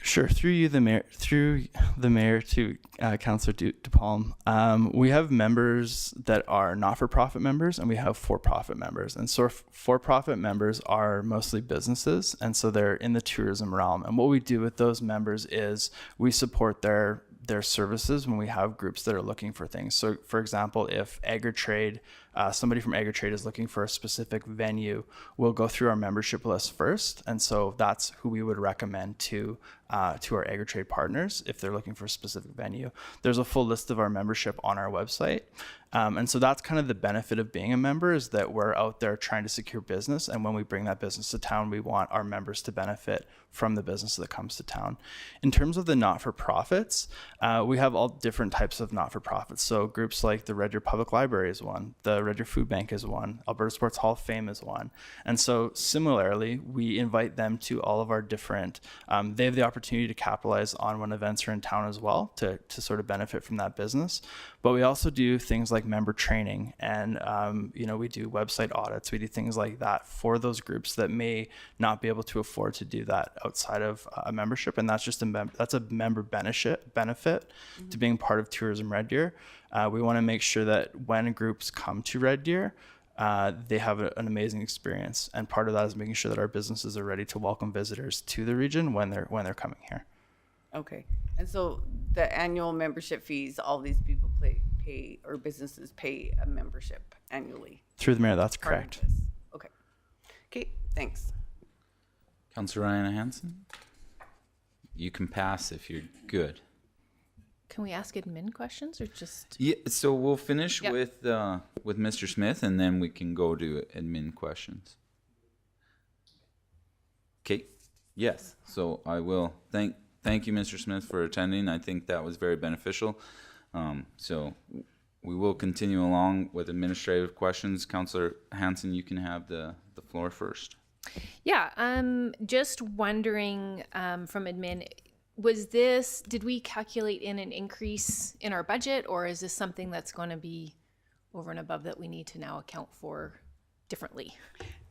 Sure. Through the mayor to Councillor DePalm, we have members that are not-for-profit members, and we have for-profit members. And so for-profit members are mostly businesses, and so they're in the tourism realm. And what we do with those members is we support their services when we have groups that are looking for things. So, for example, if AgriTrade, somebody from AgriTrade is looking for a specific venue, we'll go through our membership list first, and so that's who we would recommend to our AgriTrade partners if they're looking for a specific venue. There's a full list of our membership on our website, and so that's kind of the benefit of being a member, is that we're out there trying to secure business, and when we bring that business to town, we want our members to benefit from the business that comes to town. In terms of the not-for-profits, we have all different types of not-for-profits. So groups like the Red Deer Public Library is one, the Red Deer Food Bank is one, Alberta Sports Hall of Fame is one. And so similarly, we invite them to all of our different, they have the opportunity to capitalize on when events are in town as well to sort of benefit from that business. But we also do things like member training, and we do website audits. We do things like that for those groups that may not be able to afford to do that outside of a membership, and that's just a member benefit to being part of Tourism Red Deer. We want to make sure that when groups come to Red Deer, they have an amazing experience, and part of that is making sure that our businesses are ready to welcome visitors to the region when they're coming here. Okay, and so the annual membership fees, all these people pay or businesses pay a membership annually. Through the mayor, that's Part of correct. this. Okay, thanks. Councillor Ryan Hansen, you can pass if you're good. Can we ask admin questions or just? Yeah, so we'll finish Yep. with Mr. Smith, and then we can go to admin questions. Okay. Yes. So I will thank you, Mr. Smith, for attending. I think that was very beneficial. So we will continue along with administrative questions. Councillor Hansen, you can have the floor first. Yeah, just wondering from admin, did we calculate in an increase in our budget, or is this something that's going to be over and above that we need to now account for differently?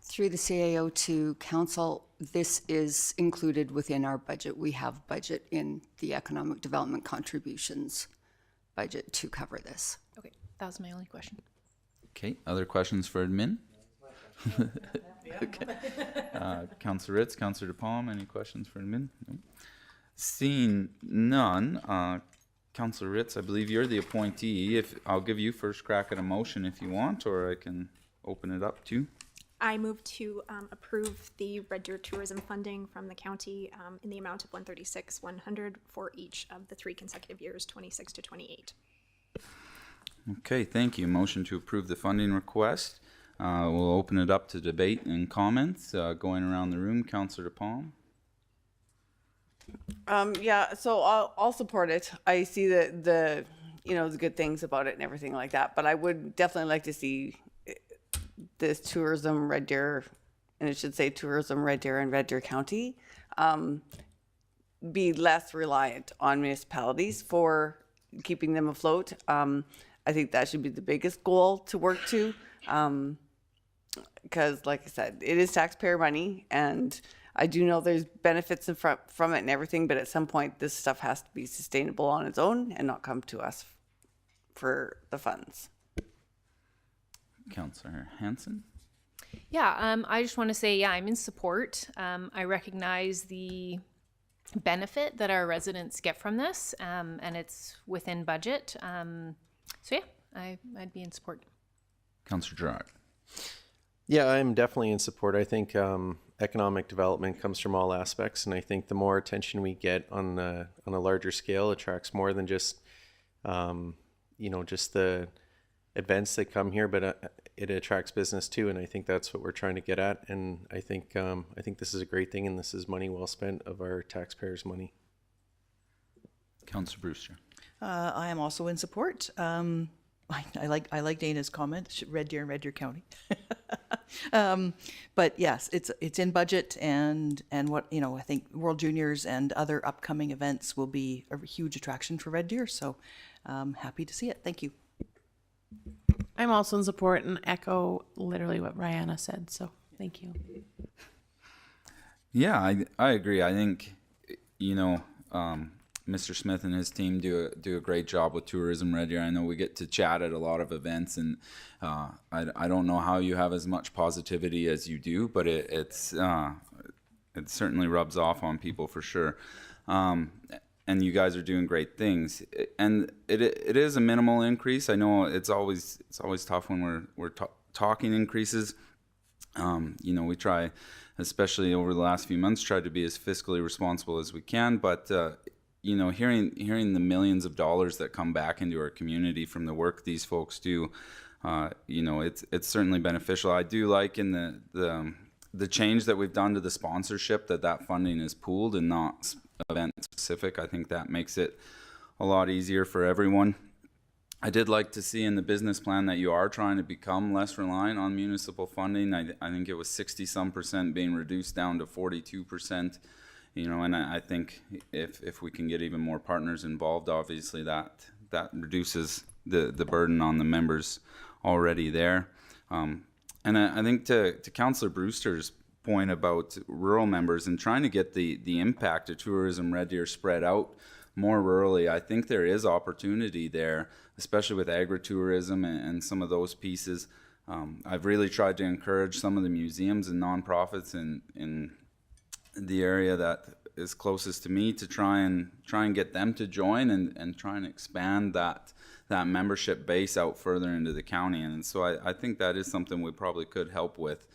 Through the CAO to council, this is included within our budget. We have budget in the economic development contributions budget to cover this. Okay, that was my only question. Okay. Other questions for admin? Okay. Councillor Ritz, Councillor DePalm, any questions for admin? No. Seeing none, Councillor Ritz, I believe you're the appointee. I'll give you first crack at a motion if you want, or I can open it up to. I move to approve the Red Deer tourism funding from the county in the amount of $136,100 for each of the 3 consecutive years, 26 to 28. Okay, thank you. Motion to approve the funding request. We'll open it up to debate and comments. Going around the room, Councillor DePalm. Yeah, so I'll support it. I see the good things about it and everything like that, but I would definitely like to see this Tourism Red Deer, and it should say Tourism Red Deer and Red Deer County, be less reliant on municipalities for keeping them afloat. I think that should be the biggest goal to work to, because like I said, it is taxpayer money, and I do know there's benefits from it and everything, but at some point this stuff has to be sustainable on its own and not come to us for the funds. Councillor Hansen. Yeah, I just want to say, yeah, I'm in support. I recognize the benefit that our residents get from this, and it's within budget. So yeah, I'd be in support. Councillor Gerard. Yeah, I'm definitely in support. I think economic development comes from all aspects, and I think the more attention we get on a larger scale attracts more than just just the events that come here, but it attracts business too, and I think that's what we're trying to get at. And I think this is a great thing, and this is money well spent of our taxpayers' money. Councillor Brewster. I am also in support. I like Dana's comment, Red Deer and Red Deer County. But yes, it's in budget, and what I think World Juniors and other upcoming events will be a huge attraction for Red Deer. So happy to see it. Thank you. I'm also in support and echo literally what Rihanna said. So thank you. Yeah, I agree. I think you know, Mr. Smith and his team do a great job with Tourism Red Deer. I know we get to chat at a lot of events, and I don't know how you have as much positivity as you do, but it certainly rubs off on people for sure. And you guys are doing great things, and it is a minimal increase. I know it's always tough when we're talking increases. You know, we try, especially over the last few months, tried to be as fiscally responsible as we can, but you know, hearing the millions of dollars that come back into our community from the work these folks do, you know, it's certainly beneficial. I do like in the change that we've done to the sponsorship, that funding is pooled and not event specific. I think that makes it a lot easier for everyone. I did like to see in the business plan that you are trying to become less reliant on municipal funding. I think it was 60-some% being reduced down to 42%. You know, and I think if we can get even more partners involved, obviously that reduces the burden on the members already there. And I think to Councillor Brewster's point about rural members and trying to get the impact of Tourism Red Deer spread out more rurally, I think there is opportunity there, especially with agritourism and some of those pieces. I've really tried to encourage some of the museums and nonprofits in the area that is closest to me to try and get them to join and try and expand that membership base out further into the county. And so I think that is something we probably could help with.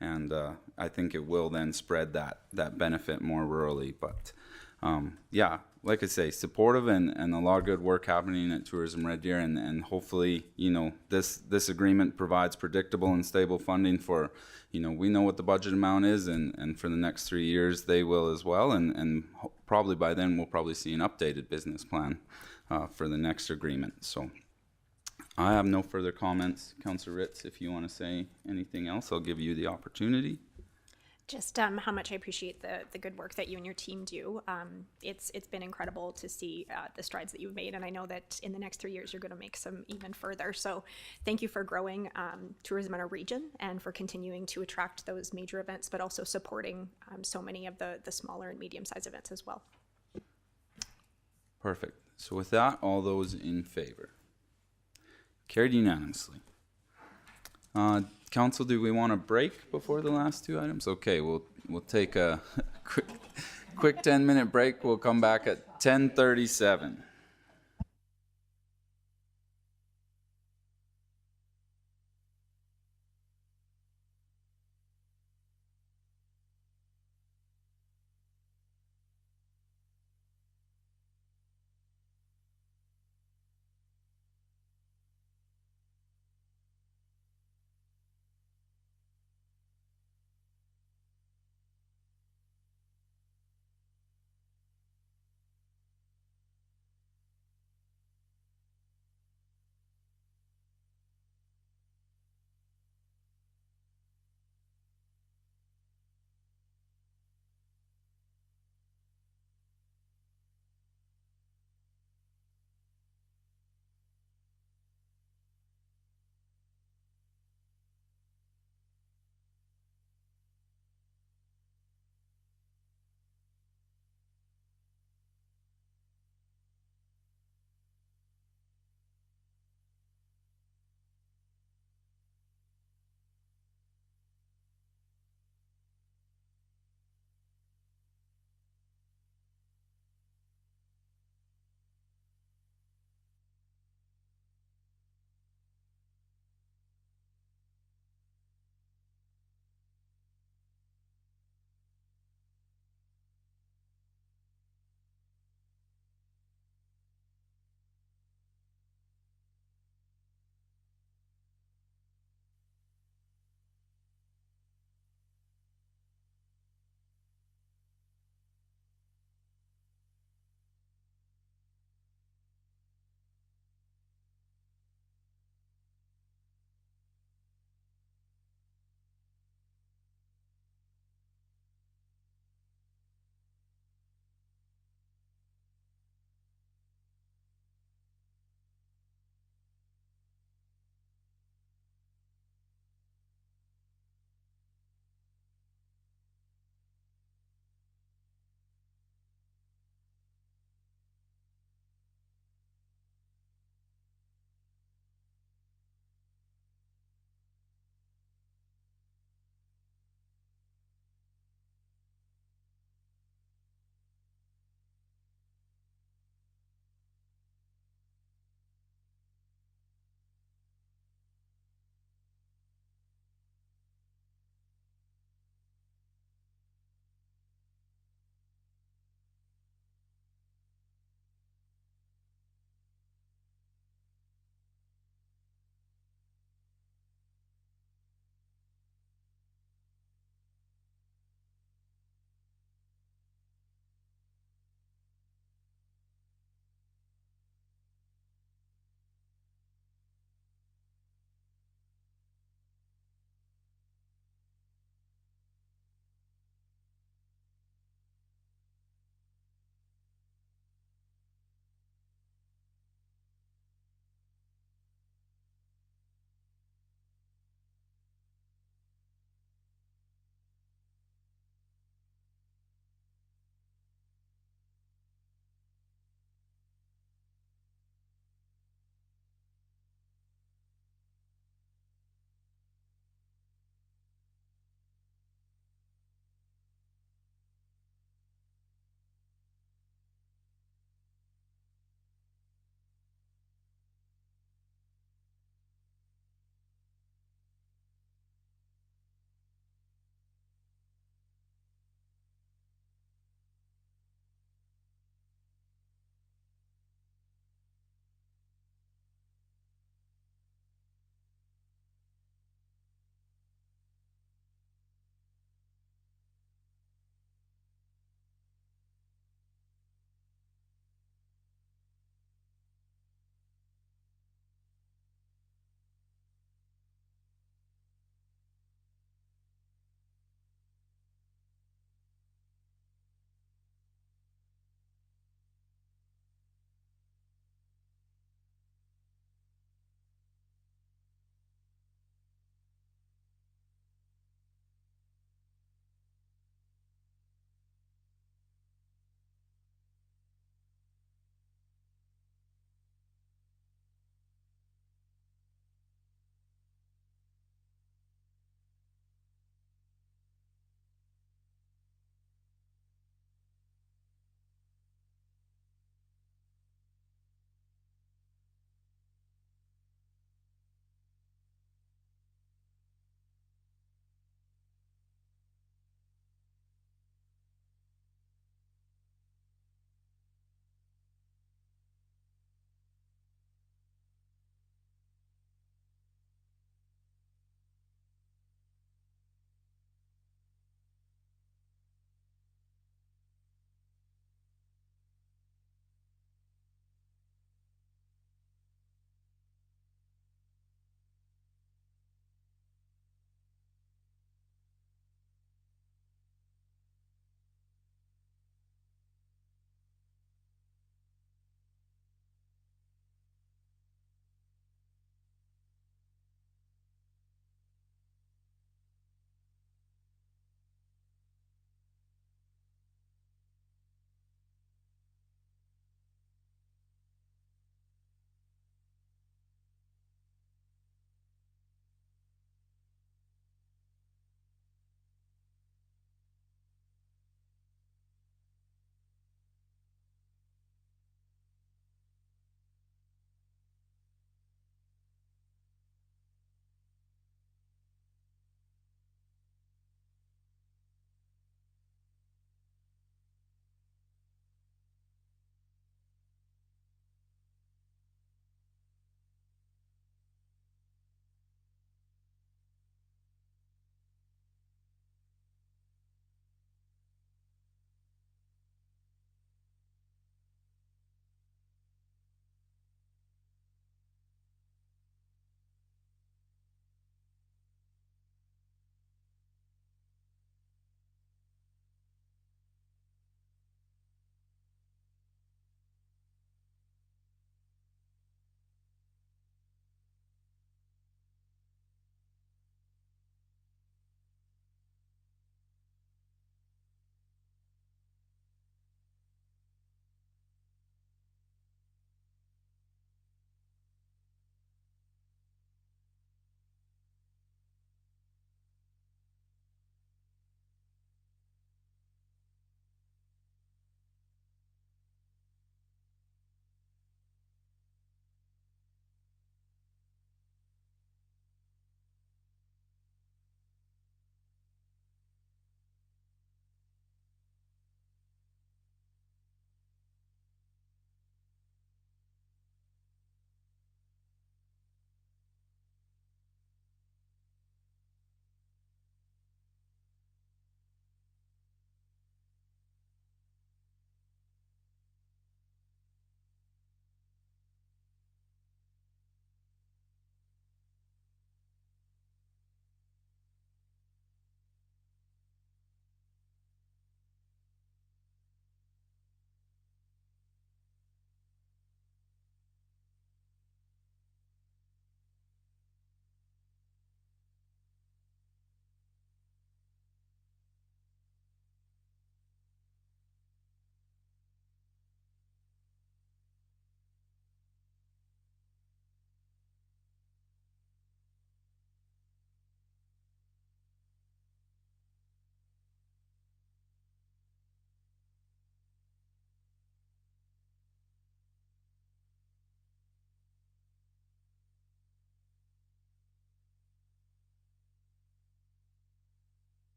And I think it will then spread that benefit more rurally. But yeah, like I say, supportive and a lot of good work happening at Tourism Red Deer. And hopefully, you know, this agreement provides predictable and stable funding for, you know, we know what the budget amount is, and for the next 3 years they will as well. And probably by then we'll probably see an updated business plan for the next agreement. So I have no further comments. Councillor Ritz, if you want to say anything else, I'll give you the opportunity. Just how much I appreciate the good work that you and your team do. It's been incredible to see the strides that you've made, and I know that in the next 3 years you're going to make some even further. So thank you for growing tourism in our region and for continuing to attract those major events, but also supporting so many of the smaller and medium-sized events as well. Perfect. So with that, all those in favor? Carried unanimously. Council, do we want a break before the last two items? Okay, we'll take a quick 10-minute break. We'll come back at 10:37.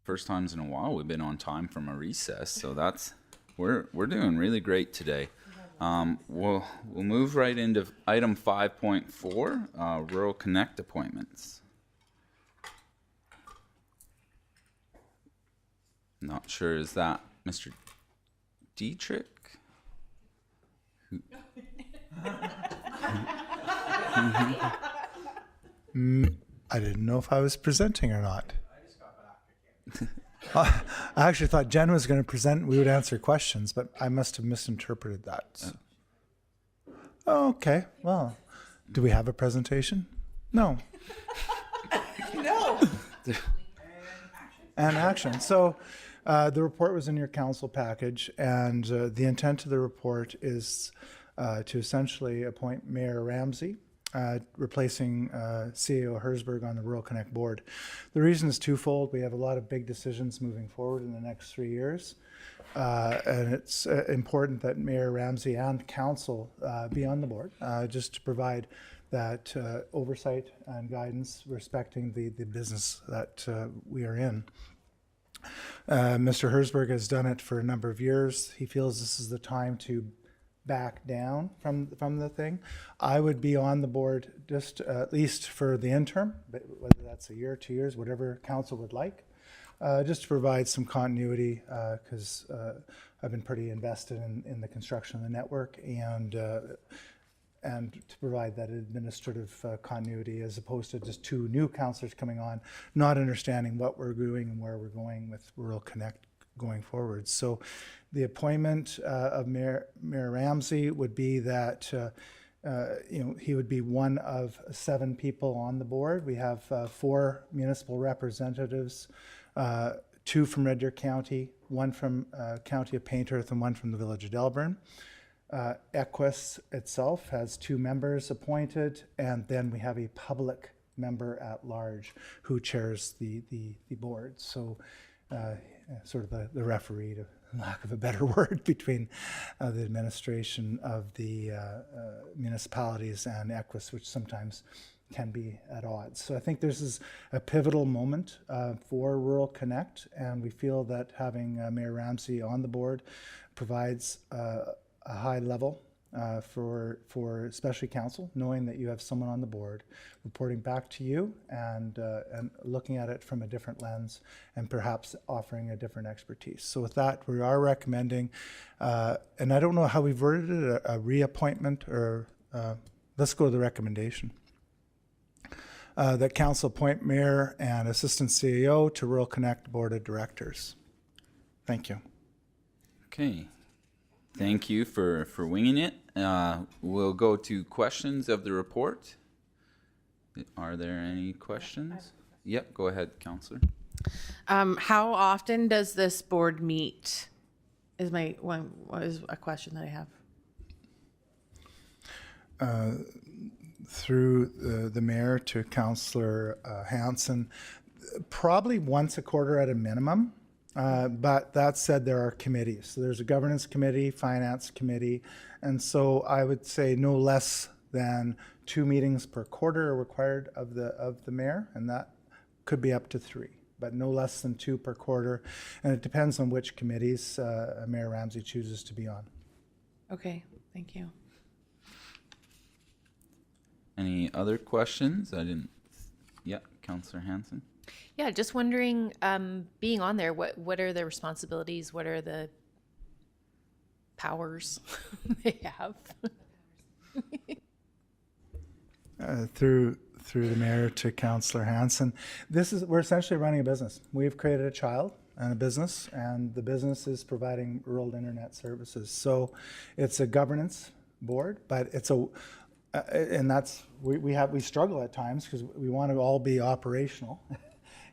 first times in a while we've been on time from a recess, so we're doing really great today. We'll move right into item 5.4, Rural Connect appointments. Not sure, is that Mr. Dietrich? I didn't know if I was presenting or not. I actually thought Jen was going to present and we would answer questions, but I must have misinterpreted that. So. Oh, okay. Well, do we have a presentation? No. No. And action. So the report was in your council package, and the intent of the report is to essentially appoint Mayor Ramsey, replacing CAO Herzberg on the Rural Connect board. The reason is twofold. We have a lot of big decisions moving forward in the next 3 years. And it's important that Mayor Ramsey and council be on the board, just to provide that oversight and guidance respecting the business that we are in. Mr. Herzberg has done it for a number of years. He feels this is the time to back down from the thing. I would be on the board just at least for the interim, whether that's a year, 2 years, whatever council would like, just to provide some continuity, because I've been pretty invested in the construction of the network, and to provide that administrative continuity, as opposed to just 2 new councillors coming on, not understanding what we're doing and where we're going with Rural Connect going forward. So the appointment of Mayor Ramsey would be that he would be one of 7 people on the board. We have 4 municipal representatives, 2 from Red Deer County, 1 from County of Paintearth, and 1 from the Village of Delburn. Equus itself has 2 members appointed, and then we have a public member at large who chairs the board. So sort of the referee, to lack of a better word, between the administration of the municipalities and Equus, which sometimes can be at odds. So I think this is a pivotal moment for Rural Connect, and we feel that having Mayor Ramsey on the board provides a high level for especially council, knowing that you have someone on the board reporting back to you and looking at it from a different lens and perhaps offering a different expertise. So with that, we are recommending, and I don't know how we've worded it, a reappointment, or let's go to the recommendation. That council appoint mayor and assistant CEO to Rural Connect Board of Directors. Thank you. Okay. Thank you for winging it. We'll go to questions of the report. Are there any questions? Yep, go ahead, Councillor. How often does this board meet? Is a question that I have. Through the mayor to Councillor Hanson, probably once a quarter at a minimum. But that said, there are committees. So there's a governance committee, finance committee, and so I would say no less than 2 meetings per quarter are required of the mayor, and that could be up to 3, but no less than 2 per quarter. And it depends on which committees Mayor Ramsey chooses to be on. Okay, thank you. Any other questions? Yeah, Councillor Hanson. Yeah, just wondering, being on there, what are the responsibilities? What are the powers they have? Through the mayor to Councillor Hanson, we're essentially running a business. We've created a child and a business, and the business is providing rural internet services. So it's a governance board, but it's and that's we struggle at times because we want to all be operational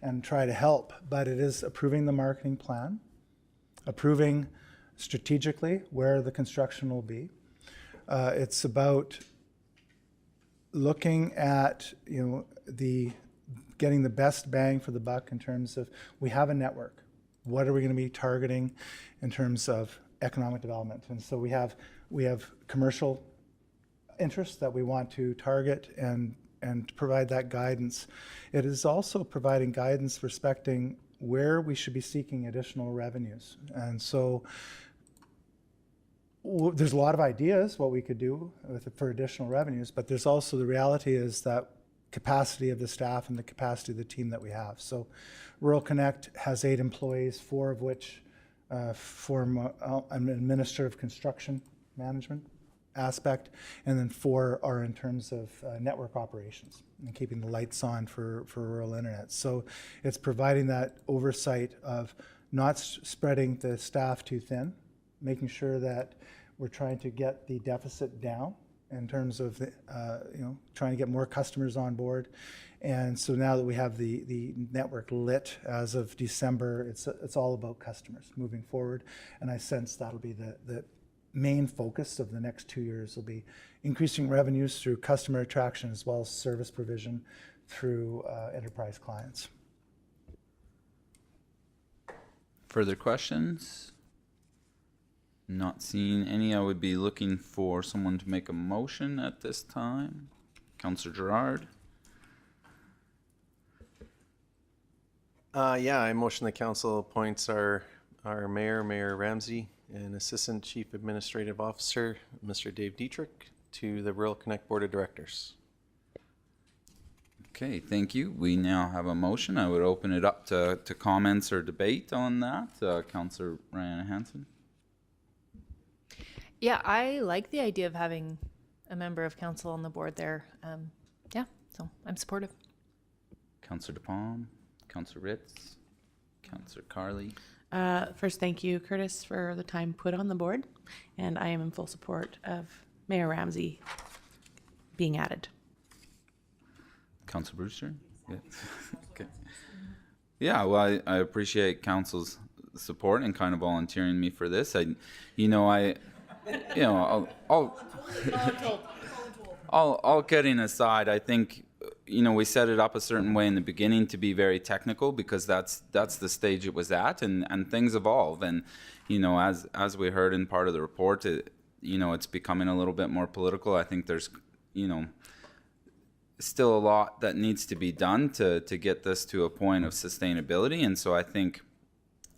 and try to help, but it is approving the marketing plan, approving strategically where the construction will be. It's about looking at getting the best bang for the buck in terms of, we have a network. What are we going to be targeting in terms of economic development? And so we have commercial interests that we want to target and provide that guidance. It is also providing guidance respecting where we should be seeking additional revenues. And so there's a lot of ideas what we could do for additional revenues, but there's also the reality is that capacity of the staff and the capacity of the team that we have. So Rural Connect has 8 employees, 4 of which form an administrative construction management aspect, and then 4 are in terms of network operations and keeping the lights on for rural internet. So it's providing that oversight of not spreading the staff too thin, making sure that we're trying to get the deficit down in terms of the, trying to get more customers on board. And so now that we have the network lit as of December, it's all about customers moving forward. And I sense that'll be the main focus of the next 2 years will be increasing revenues through customer attraction as well as service provision through enterprise clients. Further questions? Not seeing any. I would be looking for someone to make a motion at this time. Councillor Gerard. I motion the council appoints our mayor, Mayor Ramsey, and Assistant Chief Administrative Officer, Mr. Dave Dietrich, to the Rural Connect Board of Directors. Okay, thank you. We now have a motion. I would open it up to comments or debate on that. Councillor Ryan Hansen. Yeah, I like the idea of having a member of council on the board there. So I'm supportive. Councillor DePalm, Councillor Ritz, Councillor Carley. First, thank you, Curtis, for the time put on the board, and I am in full support of Mayor Ramsey being added. Councillor Brewster? Yeah. Okay. Yeah, well, I appreciate council's support and kind of volunteering me for this. All kidding aside, I think, we set it up a certain way in the beginning to be very technical because that's the stage it was at, and things evolve. And, as we heard in part of the report, it's becoming a little bit more political. I think there's, still a lot that needs to be done to get this to a point of sustainability. And so I think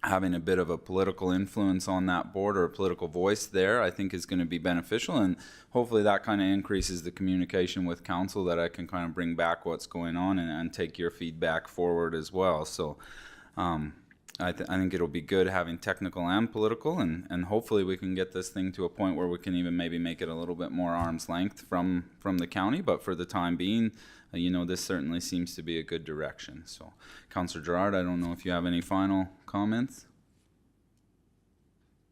having a bit of a political influence on that board or a political voice there, I think is going to be beneficial. And hopefully that kind of increases the communication with council, that I can kind of bring back what's going on and take your feedback forward as well. So I think it'll be good having technical and political, and hopefully we can get this thing to a point where we can even maybe make it a little bit more arm's length from the county. But for the time being, this certainly seems to be a good direction. So, Councillor Gerard, I don't know if you have any final comments.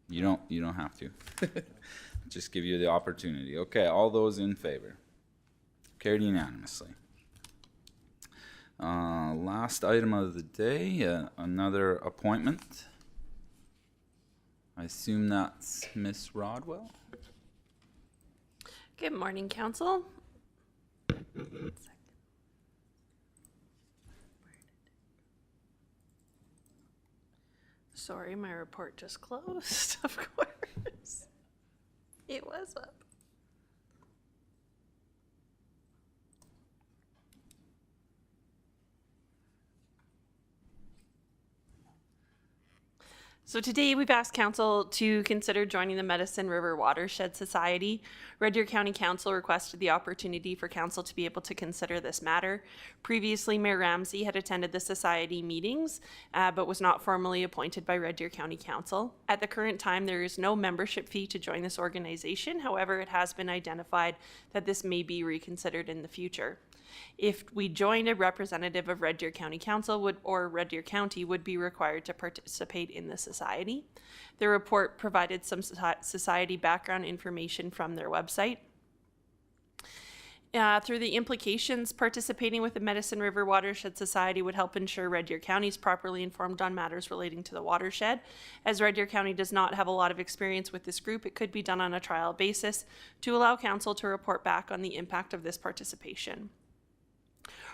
You don't have to. Just give you the opportunity. Okay, all those in favor? Carried unanimously. Last item of the day, another appointment. I assume that's Miss Rodwell. Good morning, Council. Sorry, my report just closed, of course. It was up. So today we've asked Council to consider joining the Medicine River Watershed Society. Red Deer County Council requested the opportunity for Council to be able to consider this matter. Previously, Mayor Ramsey had attended the Society meetings, but was not formally appointed by Red Deer County Council. At the current time, there is no membership fee to join this organization. However, it has been identified that this may be reconsidered in the future. If we joined, a representative of Red Deer County Council or Red Deer County would be required to participate in the society. The report provided some society background information from their website. Through the implications, participating with the Medicine River Watershed Society would help ensure Red Deer County is properly informed on matters relating to the watershed. As Red Deer County does not have a lot of experience with this group, it could be done on a trial basis to allow Council to report back on the impact of this participation.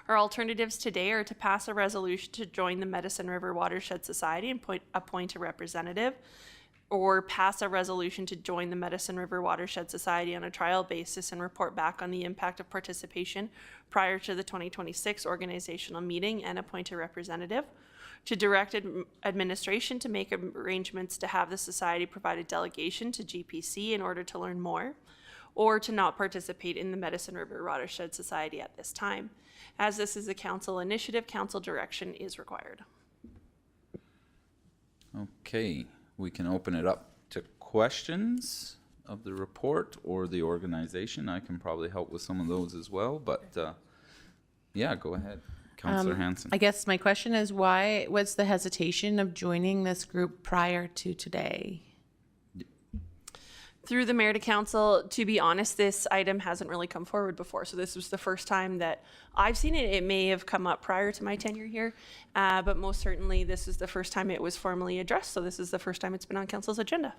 Our alternatives today are to pass a resolution to join the Medicine River Watershed Society and appoint a representative, or pass a resolution to join the Medicine River Watershed Society on a trial basis and report back on the impact of participation prior to the 2026 organizational meeting and appoint a representative. to direct administration to make arrangements to have the society provide a delegation to GPC in order to learn more, or to not participate in the Medicine River Watershed Society at this time. As this is a council initiative, council direction is required. Okay, we can open it up to questions of the report or the organization. I can probably help with some of those as well, but yeah, go ahead. Councillor Hanson. I guess my question is, why was the hesitation of joining this group prior to today? Through the mayor to council, to be honest, this item hasn't really come forward before. So this was the first time that I've seen it. It may have come up prior to my tenure here, but most certainly this is the first time it was formally addressed. So this is the first time it's been on council's agenda.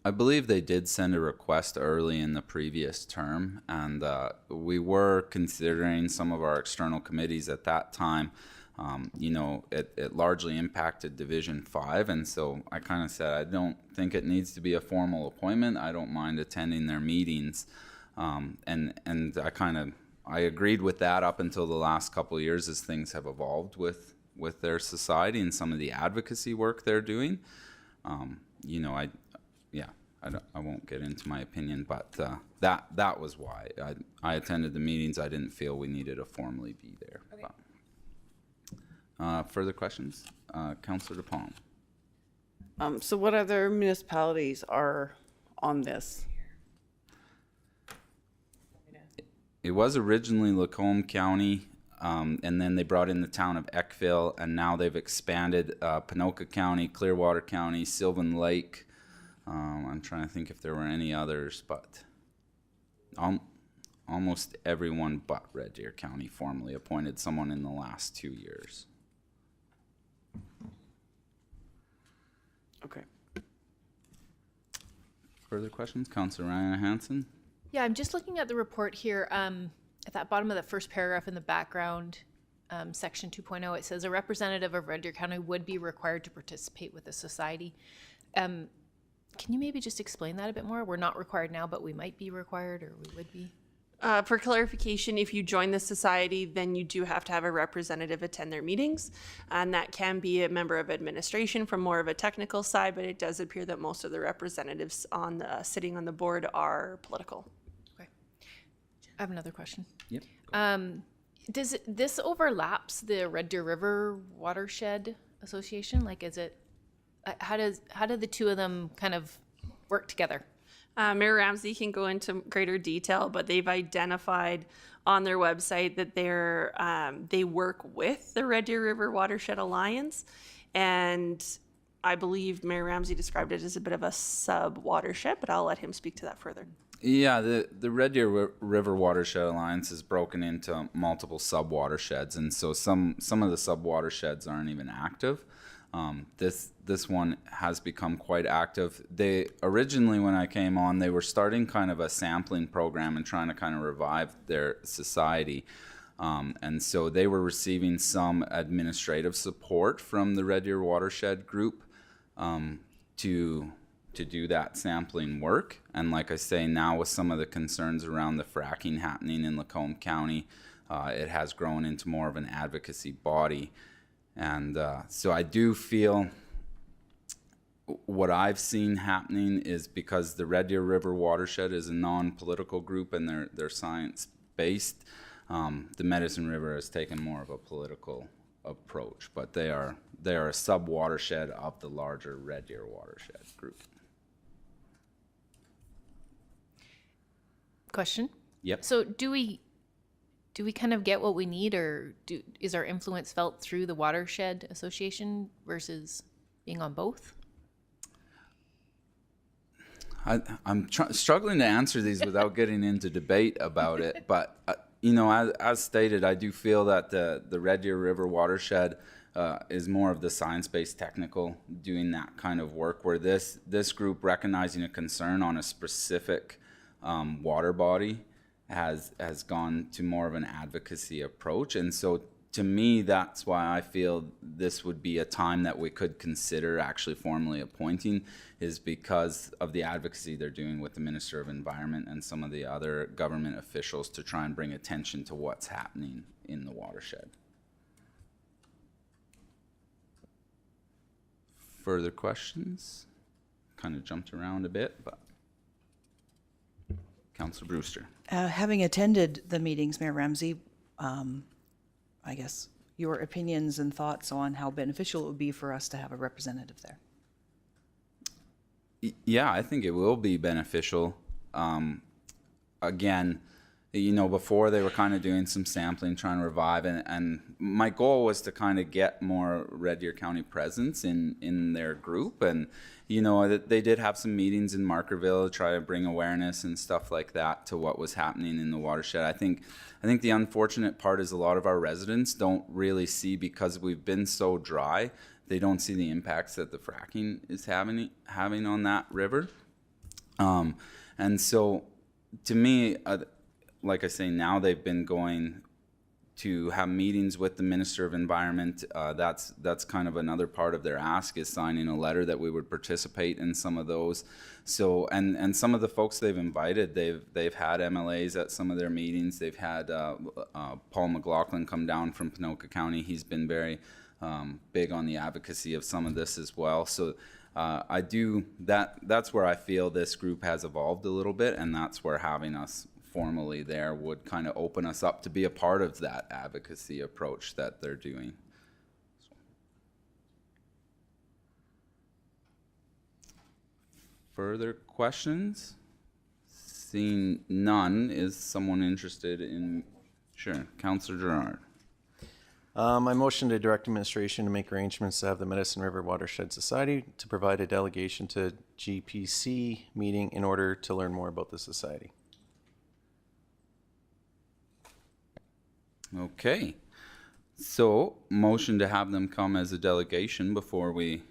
I believe they did send a request early in the previous term, and we were considering some of our external committees at that time. You know, it largely impacted Division 5, and so I kind of said, I don't think it needs to be a formal appointment. I don't mind attending their meetings. And I agreed with that up until the last couple of years as things have evolved with their society and some of the advocacy work they're doing. You know, I won't get into my opinion, but that was why I attended the meetings. I didn't feel we needed to formally be there. Okay. Further questions? Councillor DePalm. So what other municipalities are on this? It was originally Lacombe County, and then they brought in the town of Eckville, and now they've expanded Ponoka County, Clearwater County, Sylvan Lake. I'm trying to think if there were any others, but almost everyone but Red Deer County formally appointed someone in the last 2 years. Okay. Further questions? Councillor Ryan Hansen? Yeah, I'm just looking at the report here. At that bottom of the first paragraph in the background, section 2.0, it says a representative of Red Deer County would be required to participate with the society. Can you maybe just explain that a bit more? We're not required now, but we might be required, or we would be. For clarification, if you join the society, then you do have to have a representative attend their meetings, and that can be a member of administration from more of a technical side, but it does appear that most of the representatives on sitting on the board are political. Okay. I have another question. Yep. Does this overlaps the Red Deer River Watershed Association? Like, is it, how do the two of them kind of work together? Mayor Ramsey can go into greater detail, but they've identified on their website that they work with the Red Deer River Watershed Alliance, and I believe Mayor Ramsey described it as a bit of a sub-watershed, but I'll let him speak to that further. Yeah, the Red Deer River Watershed Alliance is broken into multiple sub-watersheds, and so some of the sub-watersheds aren't even active. This one has become quite active. They originally, when I came on, they were starting kind of a sampling program and trying to kind of revive their society. And so they were receiving some administrative support from the Red Deer Watershed group to do that sampling work. And like I say, now with some of the concerns around the fracking happening in Lacombe County, it has grown into more of an advocacy body. And so I do feel what I've seen happening is because the Red Deer River Watershed is a non-political group and they're science-based, the Medicine River has taken more of a political approach, but they are a sub-watershed of the larger Red Deer Watershed group. Question? Yep. So do we kind of get what we need, or is our influence felt through the Watershed Association versus being on both? I'm struggling to answer these without getting into debate about it, but you know, as stated, I do feel that the Red Deer River Watershed is more of the science-based technical, doing that kind of work, where this group recognizing a concern on a specific water body has gone to more of an advocacy approach. And so to me, that's why I feel this would be a time that we could consider actually formally appointing, is because of the advocacy they're doing with the Minister of Environment and some of the other government officials to try and bring attention to what's happening in the watershed. further questions? Kind of jumped around a bit, but Councillor Brewster. Having attended the meetings, Mayor Ramsey, I guess your opinions and thoughts on how beneficial it would be for us to have a representative there. Yeah, I think it will be beneficial. Again, you know, before they were kind of doing some sampling, trying to revive, and my goal was to kind of get more Red Deer County presence in their group. And, you know, they did have some meetings in Markerville to try to bring awareness and stuff like that to what was happening in the watershed. I think the unfortunate part is a lot of our residents don't really see, because we've been so dry, they don't see the impacts that the fracking is having on that river. And so to me, like I say, now they've been going to have meetings with the Minister of Environment. That's kind of another part of their ask, is signing a letter that we would participate in some of those. So, and some of the folks they've invited, they've had MLAs at some of their meetings. They've had Paul McLaughlin come down from Ponoka County. He's been very big on the advocacy of some of this as well. So that's where I feel this group has evolved a little bit, and that's where having us formally there would kind of open us up to be a part of that advocacy approach that they're doing. Further questions? Seeing none, is someone interested in? Sure, Councillor Gerard. I motion to direct administration to make arrangements to have the Medicine River Watershed Society to provide a delegation to GPC meeting in order to learn more about the society. Okay, so motion to have them come as a delegation. Before we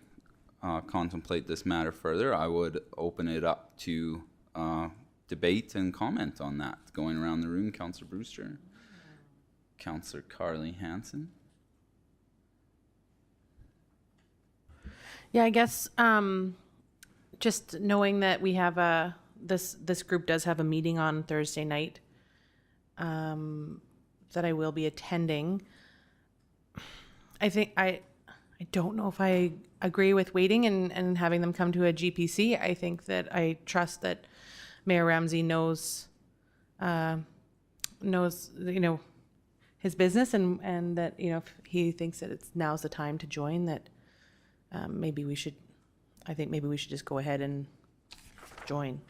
contemplate this matter further, I would open it up to debate and comment on that. Going around the room, Councillor Brewster, Councillor Carly Hansen. Yeah, I guess just knowing that we have this group does have a meeting on Thursday night that I will be attending. I think I don't know if I agree with waiting and having them come to a GPC. I think that I trust that Mayor Ramsey knows his business, and that, if he thinks that now's the time to join, that maybe we should just go ahead and join.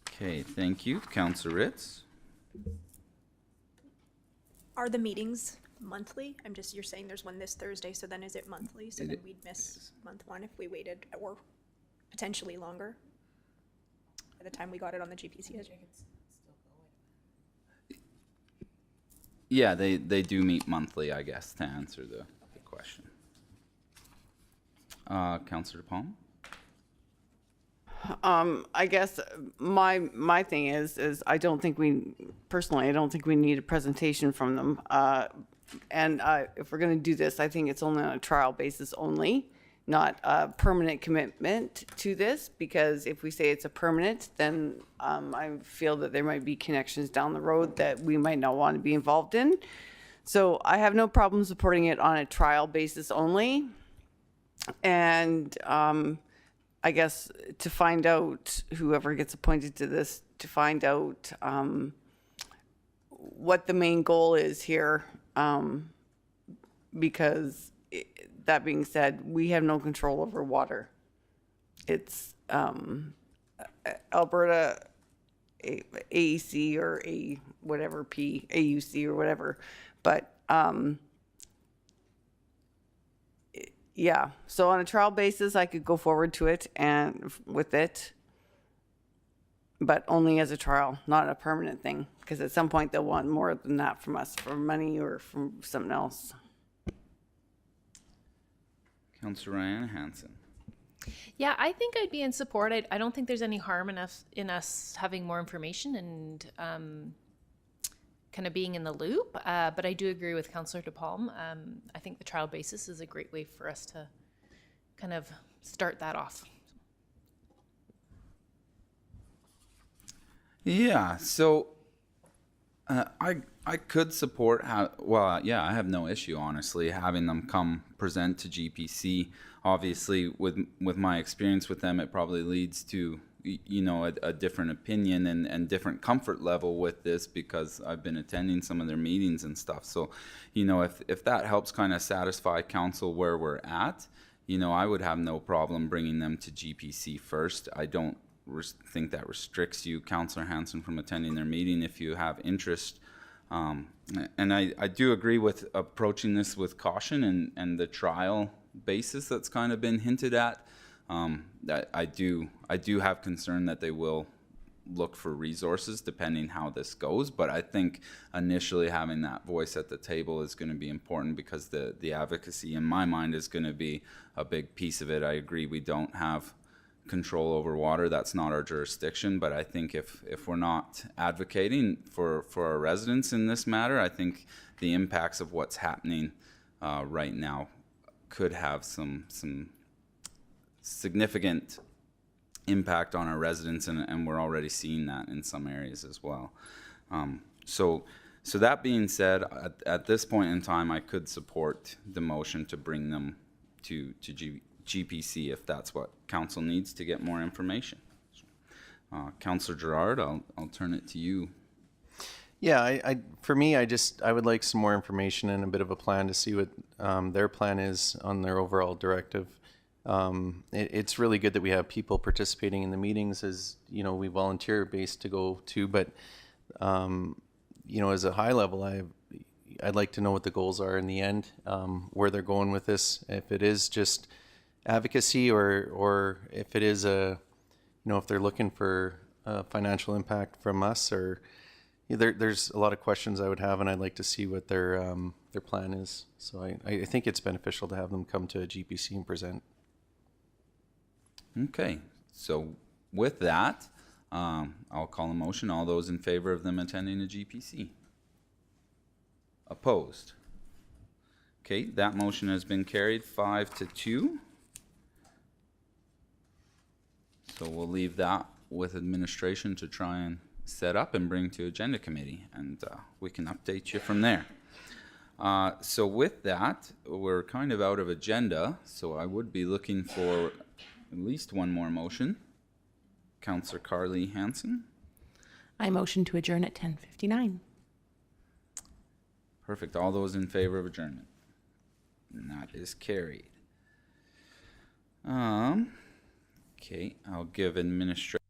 Okay, thank you. Councillor Ritz. Are the meetings monthly? You're saying there's one this Thursday, so then is it monthly? So then we'd miss month one if we waited, or potentially longer by the time we got it on the GPC. Yeah, they do meet monthly, I guess, to answer the question. Councillor Palm. I guess my thing is I don't think we need a presentation from them. And if we're going to do this, I think it's only on a trial basis only, not a permanent commitment to this, because if we say it's a permanent, then I feel that there might be connections down the road that we might not want to be involved in. So I have no problem supporting it on a trial basis only. And I guess to find out, whoever gets appointed to this, to find out what the main goal is here, because that being said, we have no control over water. It's Alberta AEC or AUC or whatever, but yeah, so on a trial basis, I could go forward to it and with it, but only as a trial, not a permanent thing, because at some point they'll want more than that from us, for money or from something else. Councillor Ryan Hansen. Yeah, I think I'd be in support. I don't think there's any harm in us having more information and kind of being in the loop, but I do agree with Councillor DePalm. I think the trial basis is a great way for us to kind of start that off. Yeah, so I I could support yeah, I have no issue, honestly, having them come present to GPC. Obviously, with my experience with them, it probably leads to, you know, a different opinion and different comfort level with this, because I've been attending some of their meetings and stuff. So, you know, if that helps kind of satisfy council where we're at, you know, I would have no problem bringing them to GPC first. I don't think that restricts you, Councillor Hanson, from attending their meeting if you have interest. And I do agree with approaching this with caution and the trial basis that's kind of been hinted at. That I do have concern that they will look for resources depending how this goes, but I think initially having that voice at the table is going to be important, because the advocacy in my mind is going to be a big piece of it. I agree we don't have control over water, that's not our jurisdiction, but I think if we're not advocating for our residents in this matter, I think the impacts of what's happening right now could have some significant impact on our residents, and we're already seeing that in some areas as well. So that being said, at this point in time, I could support the motion to bring them to GPC if that's what council needs to get more information. Councillor Gerard, I'll turn it to you. Yeah, for me, I would like some more information and a bit of a plan to see what their plan is on their overall directive. It's really good that we have people participating in the meetings, as you know, we volunteer based to go to, but you know, as a high level, I'd like to know what the goals are in the end, where they're going with this, if it is just advocacy or if it is you know, if they're looking for financial impact from us, or there's a lot of questions I would have, and I'd like to see what their plan is. So I think it's beneficial to have them come to a GPC and present. Okay, so with that, I'll call a motion. All those in favor of them attending a GPC? Opposed? Okay, that motion has been carried 5-2. So we'll leave that with administration to try and set up and bring to agenda committee, and we can update you from there. So with that, we're kind of out of agenda, so I would be looking for at least one more motion. Councillor Carly Hanson. I motion to adjourn at 10:59. Perfect. All those in favor of adjournment? And that is carried. Okay, I'll give administration